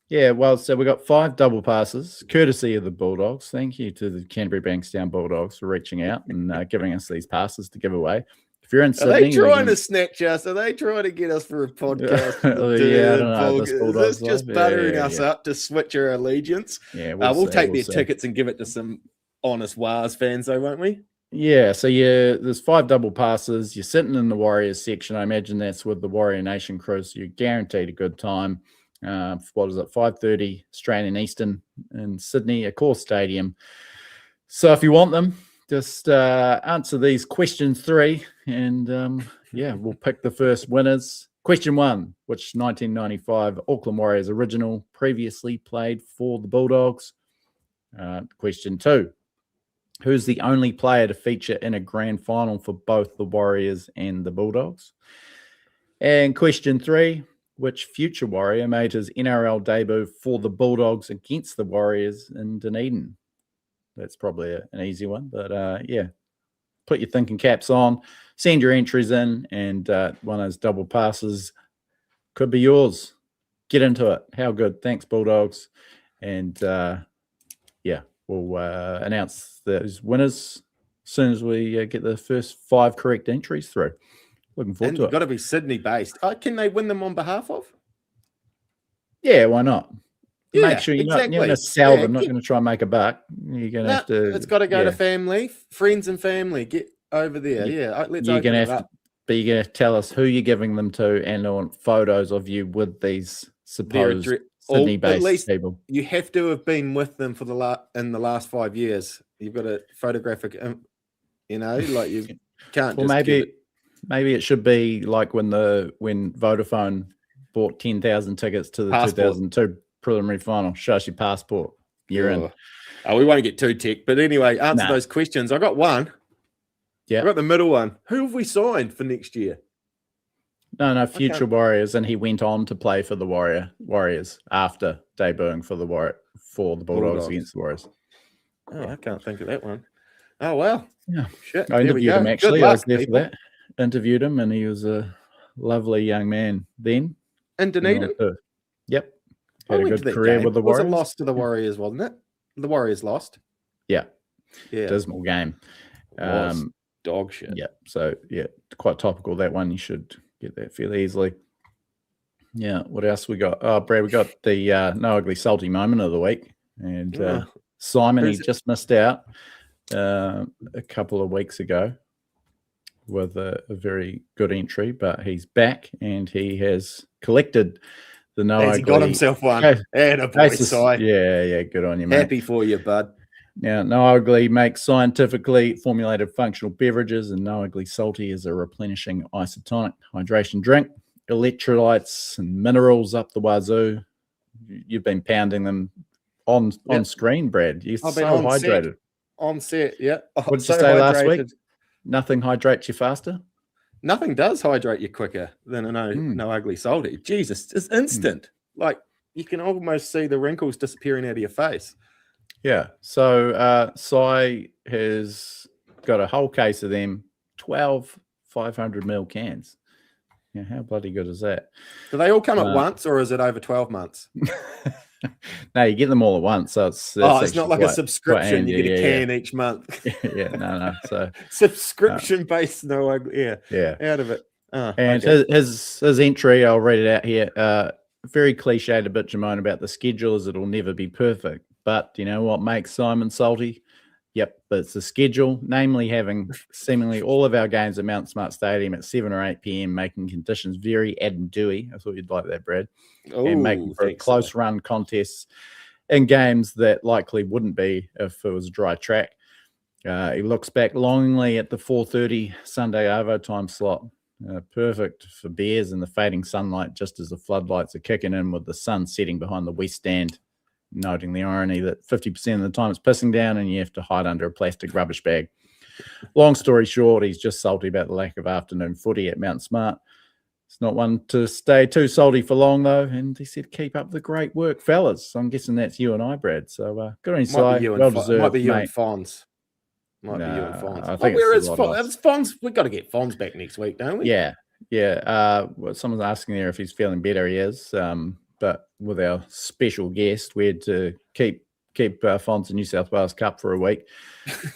Speaker 2: Yeah, well, so we got 5 double passes, courtesy of the Bulldogs. Thank you to the Canterbury Bankstown Bulldogs for reaching out and giving us these passes to give away. If you're in Sydney,
Speaker 3: are they trying to snatch us? Are they trying to get us for a podcast?
Speaker 2: I don't know.
Speaker 3: Is this just buttering us up to switch our allegiance?
Speaker 2: Yeah,
Speaker 3: we'll take their tickets and give it to some honest Wars fans, though, won't we?
Speaker 2: Yeah, so there's 5 double passes. You're sitting in the Warriors section. I imagine that's with the Warrior Nation crew, so you're guaranteed a good time. What is it, 5:30 Australian Eastern in Sydney, Accor Stadium. So if you want them, just answer these questions 3, and we'll pick the first winners. Question 1, which 1995 Auckland Warriors original previously played for the Bulldogs? Question 2, who's the only player to feature in a grand final for both the Warriors and the Bulldogs? And question 3, which future Warrior made his NRL debut for the Bulldogs against the Warriors in Dunedin? That's probably an easy one, but put your thinking caps on, send your entries in, and one of those double passes could be yours. Get into it. How good? Thanks, Bulldogs. And we'll announce those winners as soon as we get the first 5 correct entries through. Looking forward to it.
Speaker 3: Got to be Sydney based. Can they win them on behalf of?
Speaker 2: Yeah, why not?
Speaker 3: Yeah,
Speaker 2: make sure you're
Speaker 3: exactly.
Speaker 2: not going to sell them, not going to try and make a buck. You're going to have to.
Speaker 3: It's got to go to family, friends, and family. Get over there. Let's
Speaker 2: you're
Speaker 3: open
Speaker 2: going
Speaker 3: it
Speaker 2: to have
Speaker 3: up.
Speaker 2: But you're going to tell us who you're giving them to, and on photos of you with these supposed Sydney-based people.
Speaker 3: You have to have been with them for in the last 5 years. You've got a photographic, like you can't.
Speaker 2: Well, maybe it should be like when Vodafone bought 10,000 tickets to the 2002 preliminary final. Show us your passport. You're in.
Speaker 3: Oh, we won't get too tech, but anyway, answer those questions. I got one.
Speaker 2: Yeah,
Speaker 3: I got the middle one. Who have we signed for next year?
Speaker 2: No, future Warriors, and he went on to play for the Warriors after debuting for the Bulldogs against the Warriors.
Speaker 3: Oh, I can't think of that one. Oh well.
Speaker 2: Yeah,
Speaker 3: shit.
Speaker 2: I interviewed him actually. I was there for that. Interviewed him, and he was a lovely young man then.
Speaker 3: In Dunedin?
Speaker 2: Yep. Had a good career with the Warriors.
Speaker 3: It was a loss to the Warriors, wasn't it? The Warriors lost.
Speaker 2: Yeah. Dismal game.
Speaker 3: Dog shit.
Speaker 2: Yeah. So quite topical, that one. You should get that fairly easily. Yeah. What else we got? Oh, Brad, we got the no ugly salty moment of the week. And Simon, he just missed out a couple of weeks ago with a very good entry, but he's back and he has collected the no ugly.
Speaker 3: He got himself one. And a boy, Si.
Speaker 2: Yeah, good on you, mate.
Speaker 3: Happy for you, bud.
Speaker 2: Now, No Ugly makes scientifically formulated functional beverages, and No Ugly Salty is a replenishing isotonic hydration drink. Electrolytes and minerals up the wazoo. You've been pounding them on screen, Brad. You're so hydrated.
Speaker 3: On set, yeah.
Speaker 2: What did you say last week? Nothing hydrates you faster?
Speaker 3: Nothing does hydrate you quicker than a no ugly salty. Jesus, it's instant. Like you can almost see the wrinkles disappearing out of your face.
Speaker 2: Yeah. So Si has got a whole case of them, 12 500ml cans. Yeah, how bloody good is that?
Speaker 3: Do they all come at once, or is it over 12 months?
Speaker 2: No, you get them all at once. So it's
Speaker 3: not like a subscription. You get a can each month.
Speaker 2: No. So
Speaker 3: subscription based, no ugly. Yeah. Out of it.
Speaker 2: And his entry, I'll read it out here. Very cliched a bit, Jamone, about the schedule is it'll never be perfect. But you know what makes Simon salty? Yep, but it's the schedule, namely having seemingly all of our games at Mount Smart Stadium at 7 or 8 p.m, making conditions very Adam Dewey. I thought you'd like that, Brad. And making for close run contests in games that likely wouldn't be if it was a dry track. He looks back longingly at the 4:30 Sunday Arvo time slot. Perfect for beers in the fading sunlight just as the floodlights are kicking in with the sun setting behind the west stand. Noting the irony that 50% of the time it's pissing down and you have to hide under a plastic rubbish bag. Long story short, he's just salty about the lack of afternoon footy at Mount Smart. It's not one to stay too salty for long, though, and he said, keep up the great work, fellas. So I'm guessing that's you and I, Brad. So good on your side. Well-deserved,
Speaker 3: might be you
Speaker 2: mate.
Speaker 3: and Fonz. Might be you and Fonz.
Speaker 2: I think
Speaker 3: where is Fonz? We've got to get Fonz back next week, don't we?
Speaker 2: Yeah. Well, someone's asking there if he's feeling better. He is. But with our special guest, we had to keep Fonz in New South Wales Cup for a week,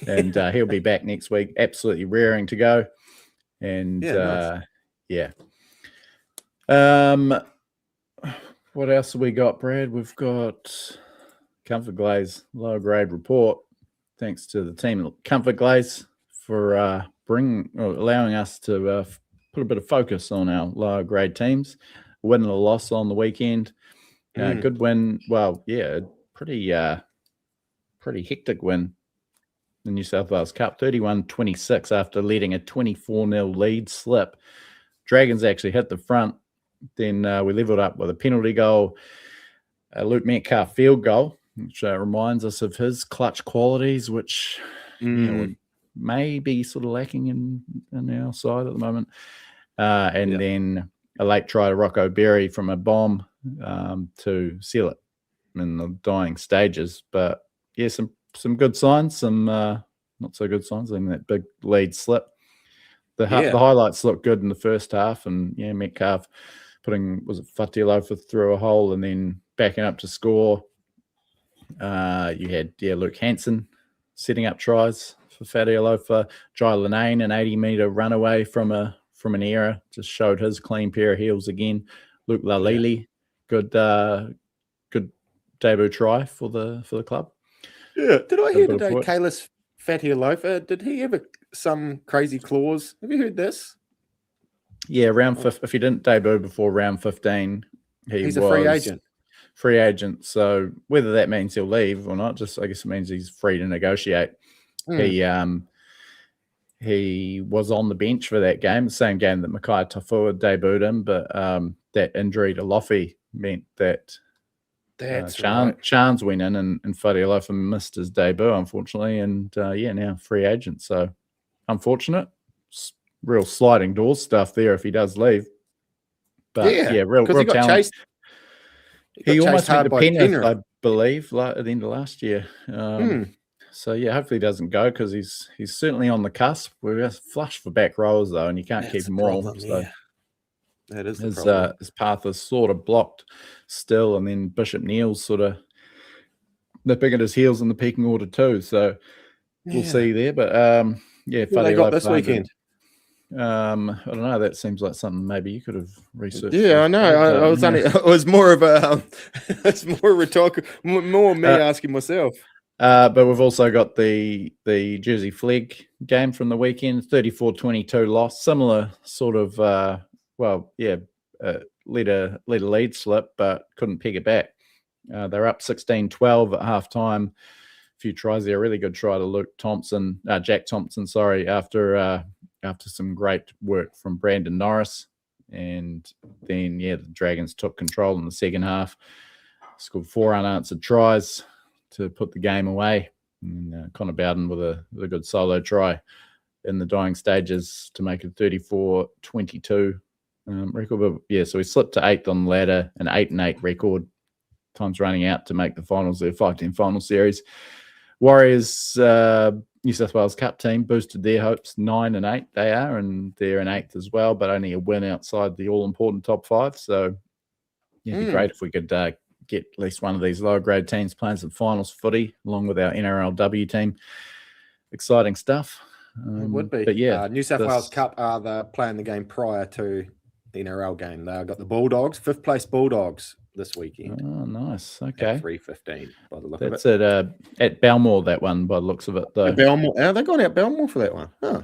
Speaker 2: and he'll be back next week, absolutely raring to go. And nice. What else have we got, Brad? We've got ComfortGlaze lower grade report. Thanks to the team at ComfortGlaze for allowing us to put a bit of focus on our lower grade teams. Win and a loss on the weekend. Good win. Well, yeah, pretty hectic win. The New South Wales Cup, 31-26 after leading a 24-0 lead slip. Dragons actually hit the front. Then we leveled up with a penalty goal, a Luke Metcalf field goal, which reminds us of his clutch qualities, which may be sort of lacking in our side at the moment. Then a late try to Rocco Berry from a bomb to seal it in the dying stages. But yeah, some good signs, some not so good signs. I mean, that big lead slip. The highlights look good in the first half, and Metcalf was it Fatialofa through a hole and then backing up to score. You had Luke Hansen setting up tries for Fatialofa. Jai Linane, an 80-meter runaway from an error, just showed his clean pair of heels again. Luke Lalili, good debut try for the club.
Speaker 3: Yeah. Did I hear today, Kalis Fatialofa, did he have some crazy clause? Have you heard this?
Speaker 2: Yeah, if he didn't debut before round 15, he's a
Speaker 3: free agent.
Speaker 2: Free agent. So whether that means he'll leave or not, I guess it means he's free to negotiate. He was on the bench for that game, the same game that Makai Tafua debuted in, but that injury to Loffy meant that Chans went in and Fatialofa missed his debut, unfortunately, and now free agent. So unfortunate. Real sliding doors stuff there if he does leave. But real talent. He almost went to Penrith, I believe, at the end of last year. So hopefully he doesn't go because he's certainly on the cusp. We're just flush for back rowers though, and you can't keep them all. So
Speaker 3: that is his
Speaker 2: path is sort of blocked still, and then Bishop Neal's sort of nipping at his heels in the pecking order too. So we'll see there. But
Speaker 3: who they got this weekend?
Speaker 2: I don't know. That seems like something maybe you could have researched.
Speaker 3: Yeah, I know. It was more of a, it's more rhetorical, more me asking myself.
Speaker 2: But we've also got the Jersey Flegg game from the weekend, 34-22 loss. Similar sort of, led a lead slip, but couldn't peg it back. They're up 16-12 at halftime. A few tries there. A really good try to Jack Thompson, after some great work from Brandon Norris. And then, the Dragons took control in the second half, scored 4 unanswered tries to put the game away. And Connor Bowden with a good solo try in the dying stages to make it 34-22 record. But so we slipped to 8th on the ladder, an 8-8 record. Time's running out to make the finals, their 5-10 final series. Warriors, New South Wales Cup team boosted their hopes, 9-8 they are, and they're in 8th as well, but only a win outside the all-important top 5. So it'd be great if we could get at least one of these lower grade teams playing some finals footy along with our NRLW team. Exciting stuff.
Speaker 3: It would be.
Speaker 2: But
Speaker 3: New South Wales Cup are playing the game prior to the NRL game. They've got the Bulldogs, 5th place Bulldogs this weekend.
Speaker 2: Oh, nice. Okay.
Speaker 3: 3:15 by the look
Speaker 2: That's
Speaker 3: of it.
Speaker 2: At Belmore, that one, by the looks of it, though.
Speaker 3: At Belmore. Are they going out Belmore for that one? Huh.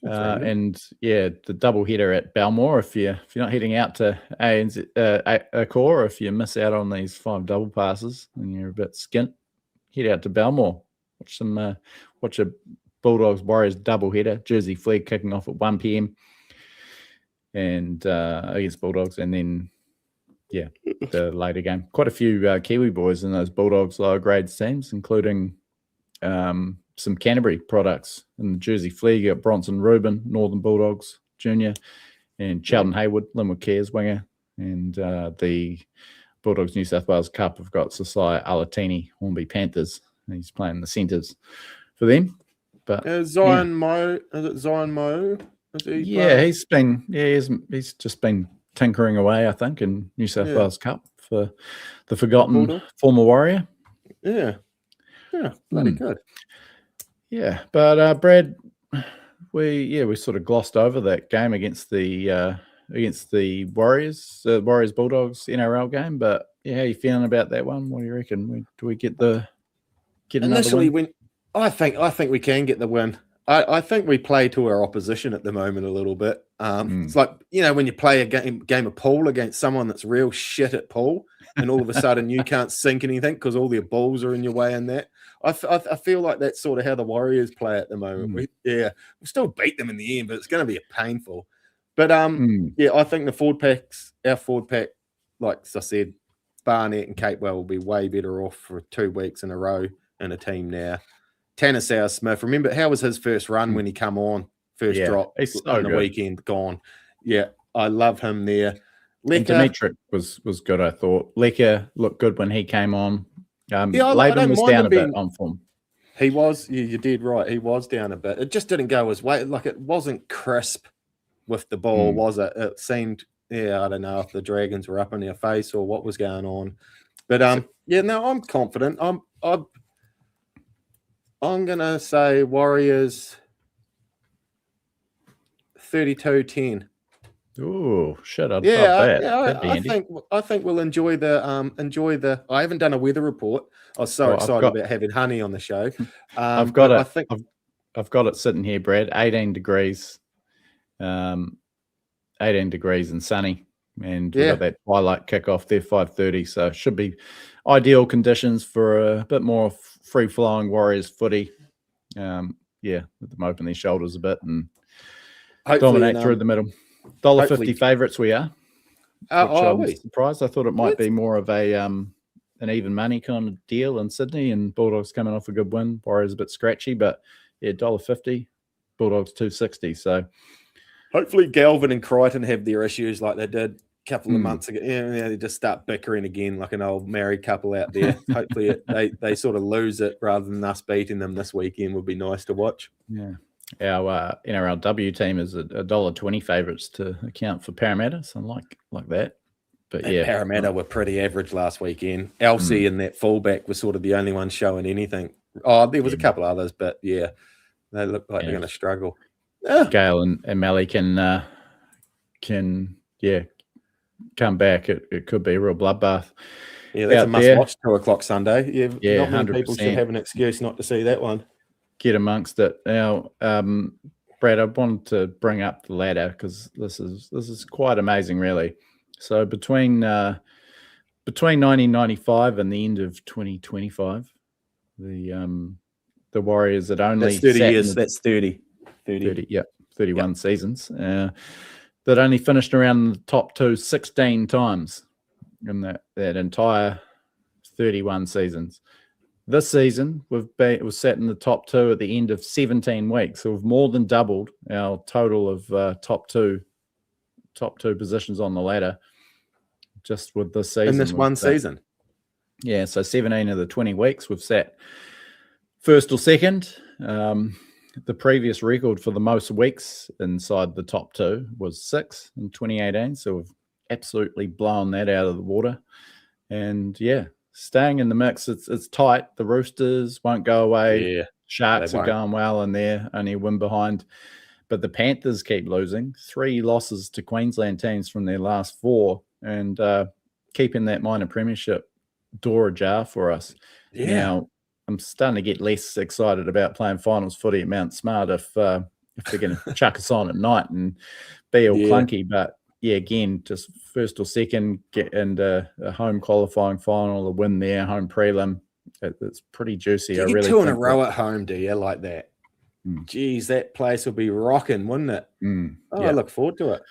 Speaker 2: The double header at Belmore. If you're not heading out to ANZ Accor, if you miss out on these 5 double passes and you're a bit skint, head out to Belmore. Watch a Bulldogs Warriors double header. Jersey Flegg kicking off at 1 p.m. and against Bulldogs, and then the later game. Quite a few Kiwi boys in those Bulldogs lower grade teams, including some Canterbury products. In the Jersey Flegg, you got Bronson Rubin, Northern Bulldogs Junior, and Sheldon Hayward, Linwood Cares winger. And the Bulldogs New South Wales Cup have got Sasai Alatini, Hornby Panthers. He's playing the centres for them. But
Speaker 3: Zion Mo, is it Zion Mo?
Speaker 2: He's just been tinkering away, I think, in New South Wales Cup for the forgotten
Speaker 3: Bulldog.
Speaker 2: Former Warrior.
Speaker 3: Yeah, bloody good.
Speaker 2: Yeah, but Brad, we sort of glossed over that game against the Warriors, Warriors Bulldogs NRL game. But how are you feeling about that one? What do you reckon? Do we get another
Speaker 3: Initially,
Speaker 2: win?
Speaker 3: I think we can get the win. I think we play to our opposition at the moment a little bit. It's like, when you play a game of pool against someone that's real shit at pool, and all of a sudden you can't sink anything because all their balls are in your way and that. I feel like that's sort of how the Warriors play at the moment. We'll still beat them in the end, but it's going to be painful. But I think our forward pack, like I said, Barnett and Capewell will be way better off for 2 weeks in a row in a team now. Tanner Smith, remember how was his first run when he come on? First drop on the weekend, gone. Yeah, I love him there.
Speaker 2: Dimitri was good, I thought. Lecker looked good when he came on. Laban was down a bit on form.
Speaker 3: He was, you did right. He was down a bit. It just didn't go his way. Like, it wasn't crisp with the ball, was it? It seemed, I don't know if the Dragons were up in their face or what was going on. But I'm confident. I'm gonna say Warriors 32-10.
Speaker 2: Oh shit! I'd love that.
Speaker 3: I think we'll enjoy the. I haven't done a weather report. I was so excited about having Honey on the show.
Speaker 2: I've got it. I've got it sitting here, Brad. 18 degrees, 18 degrees and sunny, and we've got that twilight kickoff there, 5:30. So it should be ideal conditions for a bit more free flowing Warriors footy. Let them open their shoulders a bit and dominate through the middle. $1.50 favourites we are. I was surprised. I thought it might be more of a an even money kind of deal in Sydney, and Bulldogs coming off a good win. Warriors a bit scratchy, but $1.50, Bulldogs 2.60. So
Speaker 3: hopefully Galvin and Crichton have their issues like they did a couple of months ago. They just start bickering again like an old married couple out there. Hopefully they sort of lose it rather than us beating them this weekend would be nice to watch.
Speaker 2: Yeah. Our NRLW team is $1.20 favourites to account for Parramatta, so like that. But
Speaker 3: Parramatta were pretty average last weekend. Elsie and that fullback was sort of the only one showing anything. Oh, there was a couple others, but they look like they're going to struggle.
Speaker 2: Gale and Mally can come back. It could be a real bloodbath.
Speaker 3: Yeah, that's a must-watch 2 o'clock Sunday. Not many
Speaker 2: 100%.
Speaker 3: people should have an excuse not to see that one.
Speaker 2: Get amongst it now, Brad. I wanted to bring up the ladder because this is quite amazing, really. So between 1995 and the end of 2025, the Warriors had only
Speaker 3: 30 years. That's 30.
Speaker 2: 31 seasons. That only finished around the top 2 16 times in that entire 31 seasons. This season, we've sat in the top 2 at the end of 17 weeks. So we've more than doubled our total of top two positions on the ladder just with this season.
Speaker 3: In this one season?
Speaker 2: Yeah, so 17 of the 20 weeks we've sat first or second. The previous record for the most weeks inside the top 2 was 6 in 2018. So we've absolutely blown that out of the water. And staying in the mix, it's tight. The Roosters won't go away.
Speaker 3: Yeah,
Speaker 2: Sharks are going well in there, only a win behind. But the Panthers keep losing. 3 losses to Queensland teams from their last 4, and keeping that minor premiership door ajar for us.
Speaker 3: Yeah.
Speaker 2: Now, I'm starting to get less excited about playing finals footy at Mount Smart if they're going to chuck us on at night and be all clunky. But again, just first or second, get into a home qualifying final, a win there, home prelim. It's pretty juicy.
Speaker 3: You get 2 in a row at home, do you, like that? Geez, that place will be rocking, wouldn't it? I look forward to it.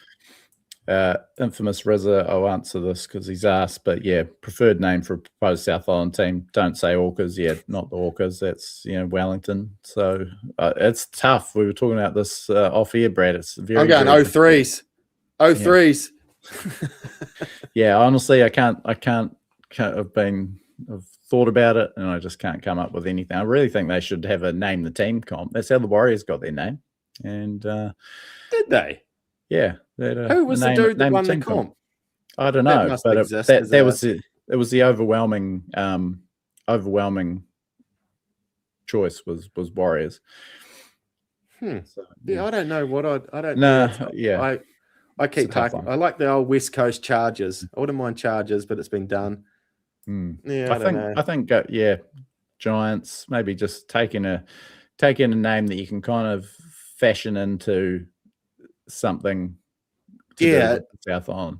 Speaker 2: Infamous Rizza, I'll answer this because he's asked, but preferred name for a proposed South Island team. Don't say Orcas. Not the Orcas. That's Wellington. So it's tough. We were talking about this off air, Brad. It's very.
Speaker 3: I'm going 03s. 03s.
Speaker 2: Honestly, I can't. I've thought about it, and I just can't come up with anything. I really think they should have a name the team comp. That's how the Warriors got their name. And
Speaker 3: did they?
Speaker 2: Yeah.
Speaker 3: Who was the dude that won the comp?
Speaker 2: I don't know, but it was the overwhelming choice was Warriors.
Speaker 3: So, I don't know what I don't know. I keep talking. I like the old West Coast Chargers. I wouldn't mind Chargers, but it's been done.
Speaker 2: I think Giants maybe just taking a take in a name that you can kind of fashion into something. To do with the South Island.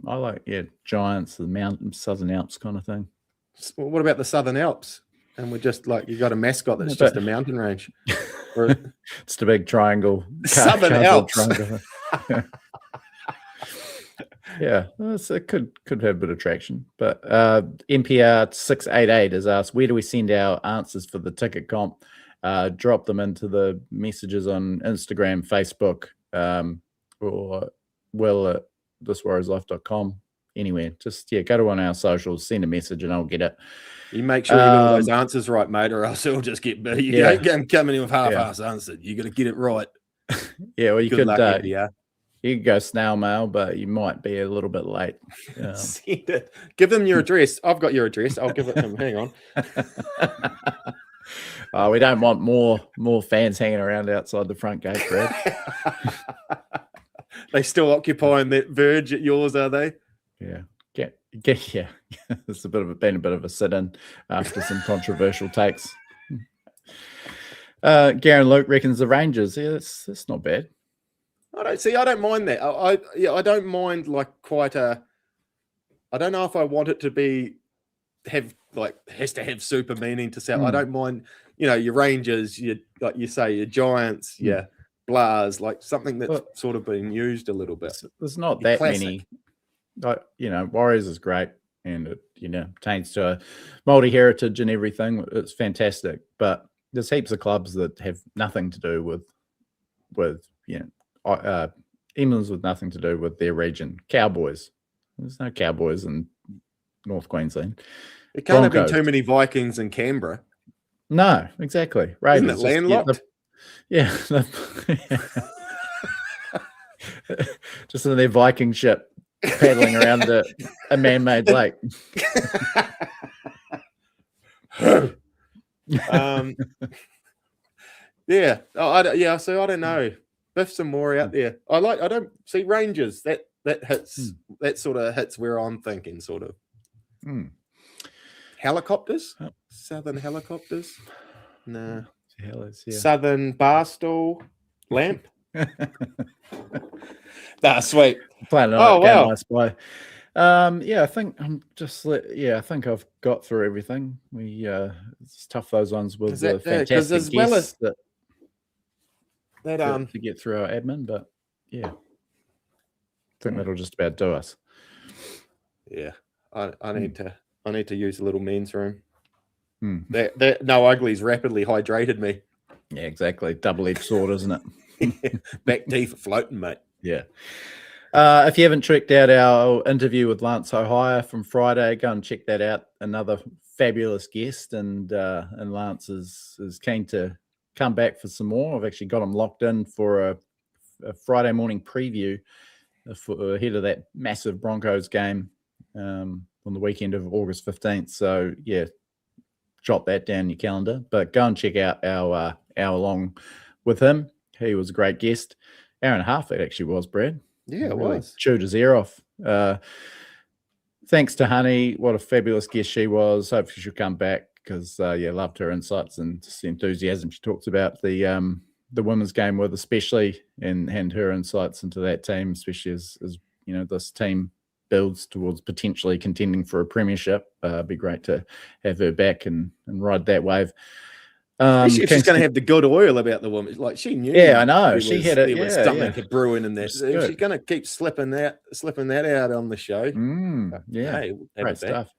Speaker 2: I like Giants, the mountain, Southern Alps kind of thing.
Speaker 3: Well, what about the Southern Alps? And we're just like, you got a mascot that's just a mountain range.
Speaker 2: It's the big triangle.
Speaker 3: Southern Alps.
Speaker 2: Triangle. Yeah, it could have a bit of traction. But NPR 688 has asked, where do we send our answers for the ticket comp? Drop them into the messages on Instagram, Facebook, or at thiswarriorslife.com. Anywhere. Just go to one of our socials, send a message, and I'll get it.
Speaker 3: You make sure you get all those answers right, mate, or else it'll just get big. You don't come in with half-ass answered. You got to get it right.
Speaker 2: Yeah, well, you
Speaker 3: Good
Speaker 2: could.
Speaker 3: luck,
Speaker 2: You could go snail mail, but you might be a little bit late.
Speaker 3: Send it. Give them your address. I've got your address. I'll give it to them. Hang on.
Speaker 2: We don't want more fans hanging around outside the front gate, Brad.
Speaker 3: They still occupying that verge at yours, are they?
Speaker 2: Yeah. Yeah. It's been a bit of a sit-in after some controversial takes. Garen Luke reckons the Rangers. Yeah, that's not bad.
Speaker 3: I don't mind that. I don't mind like quite a. I don't know if I want it to has to have super meaning to sound. I don't mind, your Rangers, your Giants, your Blahs, like something that's sort of been used a little bit.
Speaker 2: There's not that many. Warriors is great, and it pertains to a multi-heritage and everything. It's fantastic, but there's heaps of clubs that have nothing to do with England's with nothing to do with their region. Cowboys. There's no Cowboys in North Queensland.
Speaker 3: It can't have been too many Vikings in Canberra.
Speaker 2: No, exactly. Ravens.
Speaker 3: Isn't it landlocked?
Speaker 2: Just in their Viking ship paddling around a man-made lake. So I don't know. Biff some more out there. I don't see Rangers. That hits. That sort of hits where I'm thinking. Sort of. Helicopters. Southern helicopters. No. Southern Barstool lamp. Sweet. Playing wow. Nice play. I think I'm just. I think I've got through everything. It's tough those ones with the fantastic guests to get through our admin, but I think that'll just about do us. Yeah,
Speaker 3: I need to use a little men's room. That no uglies rapidly hydrated me.
Speaker 2: Yeah, exactly. Double-edged sword, isn't it?
Speaker 3: Back teeth floating, mate.
Speaker 2: Yeah. If you haven't checked out our interview with Lance O'Hire from Friday, go and check that out. Another fabulous guest, and Lance is keen to come back for some more. I've actually got him locked in for a Friday morning preview ahead of that massive Broncos game on the weekend of August 15th. So, jot that down in your calendar. But go and check out our hour long with him. He was a great guest. Hour and a half it actually was, Brad.
Speaker 3: Yeah, it
Speaker 2: really
Speaker 3: was.
Speaker 2: Chewed his ear off. Thanks to Honey. What a fabulous guest she was. Hopefully she'll come back because, loved her insights and just the enthusiasm she talks about the women's game with, especially, and her insights into that team, especially as this team builds towards potentially contending for a premiership. It'd be great to have her back and ride that wave.
Speaker 3: She's going to have the good oil about the woman. Like she knew.
Speaker 2: Yeah, I know. She had it.
Speaker 3: There was something brewing in that. She's going to keep slipping that out on the show.
Speaker 2: Great stuff.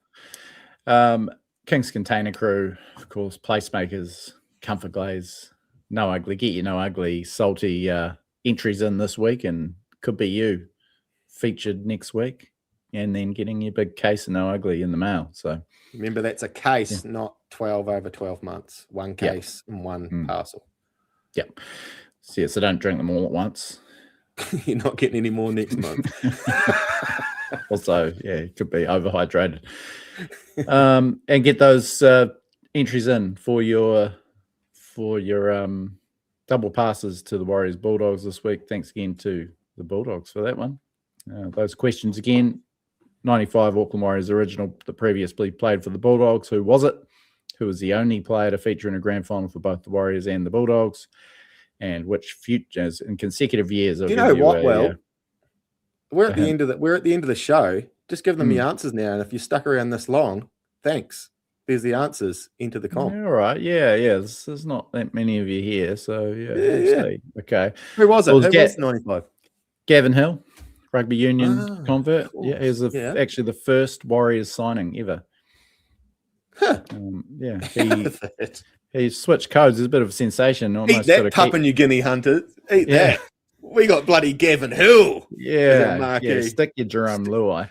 Speaker 2: Kingz Container Crew, of course. PlaceMakers, ComfortGlaze, No Ugly. Get your No Ugly salty entries in this week, and could be you featured next week, and then getting your big case of No Ugly in the mail. So
Speaker 3: remember, that's a case, not 12 over 12 months. One case and one parcel.
Speaker 2: Yep. So don't drink them all at once.
Speaker 3: You're not getting any more next month.
Speaker 2: Also, it could be overhydrated. And get those entries in for your double passes to the Warriors Bulldogs this week. Thanks again to the Bulldogs for that one. Those questions again. 95 Auckland Warriors original that previously played for the Bulldogs. Who was it? who was the only player to feature in a grand final for both the Warriors and the Bulldogs, and which futures in consecutive years.
Speaker 3: Do you know what? We're at the end of the show. Just give them the answers now, and if you're stuck around this long, thanks. There's the answers into the comp.
Speaker 2: All right, yeah. There's not that many of you here, so yeah. Okay.
Speaker 3: Who was it? Who was 95?
Speaker 2: Gavin Hill, rugby union convert.
Speaker 3: Cool.
Speaker 2: Yeah, he was actually the first Warriors signing ever.
Speaker 3: Huh.
Speaker 2: He switched codes. It's a bit of a sensation.
Speaker 3: Eat that, Papua New Guinea hunters. Eat that. We got bloody Gavin Hill.
Speaker 2: Yeah. Stick your Jerome Luai.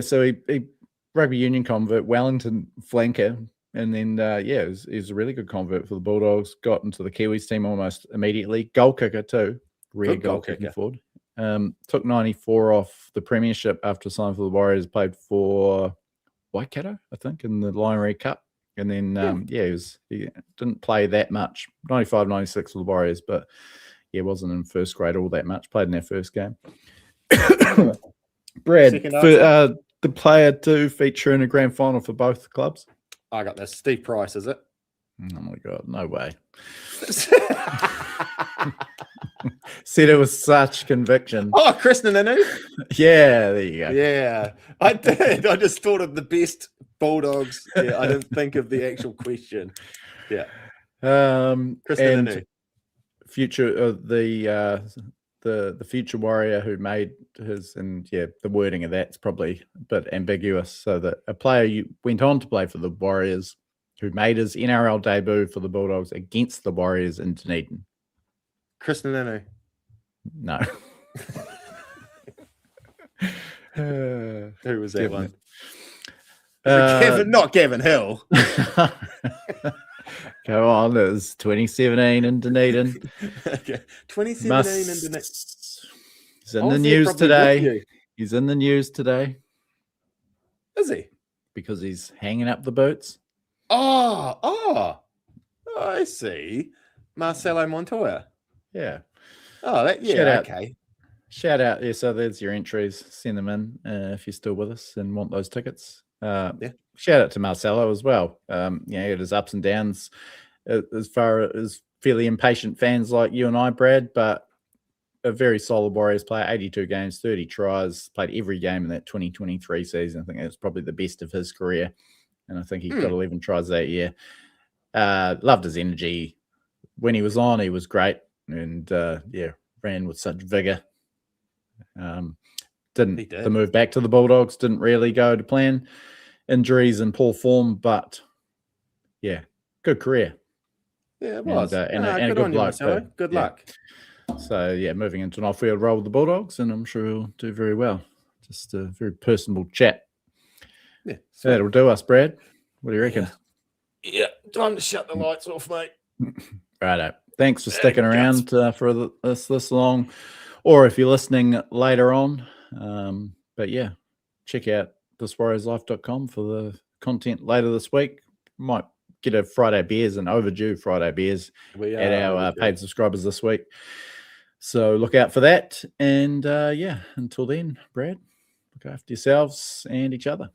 Speaker 2: So he rugby union convert, Wellington flanker, and then he was a really good convert for the Bulldogs. Got into the Kiwis team almost immediately. Goal kicker too, rare goal kicking forward. Took 94 off the premiership after signing for the Warriors. Played for Waikato, I think, in the Lion Red Cup, and then he didn't play that much. 95, 96 for the Warriors, but wasn't in first grade all that much. Played in their first game. Brad, the player to feature in a grand final for both clubs.
Speaker 3: I got this. Steve Price, is it?
Speaker 2: Oh my God, no way. Said it was such conviction.
Speaker 3: Oh, Chris Nanu?
Speaker 2: Yeah, there you go.
Speaker 3: Yeah, I did. I just thought of the best Bulldogs. Yeah, I didn't think of the actual question. Yeah. Chris Nanu.
Speaker 2: Future the future Warrior who made his, and the wording of that's probably a bit ambiguous. So that a player went on to play for the Warriors who made his NRL debut for the Bulldogs against the Warriors in Dunedin.
Speaker 3: Chris Nanu.
Speaker 2: No.
Speaker 3: Who was that one? Not Gavin Hill.
Speaker 2: Go on, it was 2017 in Dunedin.
Speaker 3: Okay. 2017 in Dunedin.
Speaker 2: He's in the news today. He's in the news today.
Speaker 3: Is he?
Speaker 2: Because he's hanging up the boots.
Speaker 3: Oh, I see. Marcelo Montoya.
Speaker 2: Yeah.
Speaker 3: Oh, okay.
Speaker 2: Shout out. Yeah, so there's your entries. Send them in if you're still with us and want those tickets. Shout out to Marcelo as well. He had his ups and downs as far as fairly impatient fans like you and I, Brad, but a very solid Warriors player, 82 games, 30 tries, played every game in that 2023 season. I think that's probably the best of his career. And I think he got 11 tries that year. Loved his energy. When he was on, he was great. And, ran with such vigor. The move back to the Bulldogs didn't really go to plan. Injuries and poor form, but good career.
Speaker 3: Yeah, it was.
Speaker 2: And a good bloke.
Speaker 3: Good luck.
Speaker 2: So moving into an off-field role with the Bulldogs, and I'm sure he'll do very well. Just a very personable chat.
Speaker 3: Yeah,
Speaker 2: so that'll do us, Brad. What do you reckon?
Speaker 3: Yeah, time to shut the lights off, mate.
Speaker 2: Righto. Thanks for sticking around for this long, or if you're listening later on. But check out thiswarriorslife.com for the content later this week. Might get a Friday beers, an overdue Friday beers at our paid subscribers this week. So look out for that. And until then, Brad, look after yourselves and each other.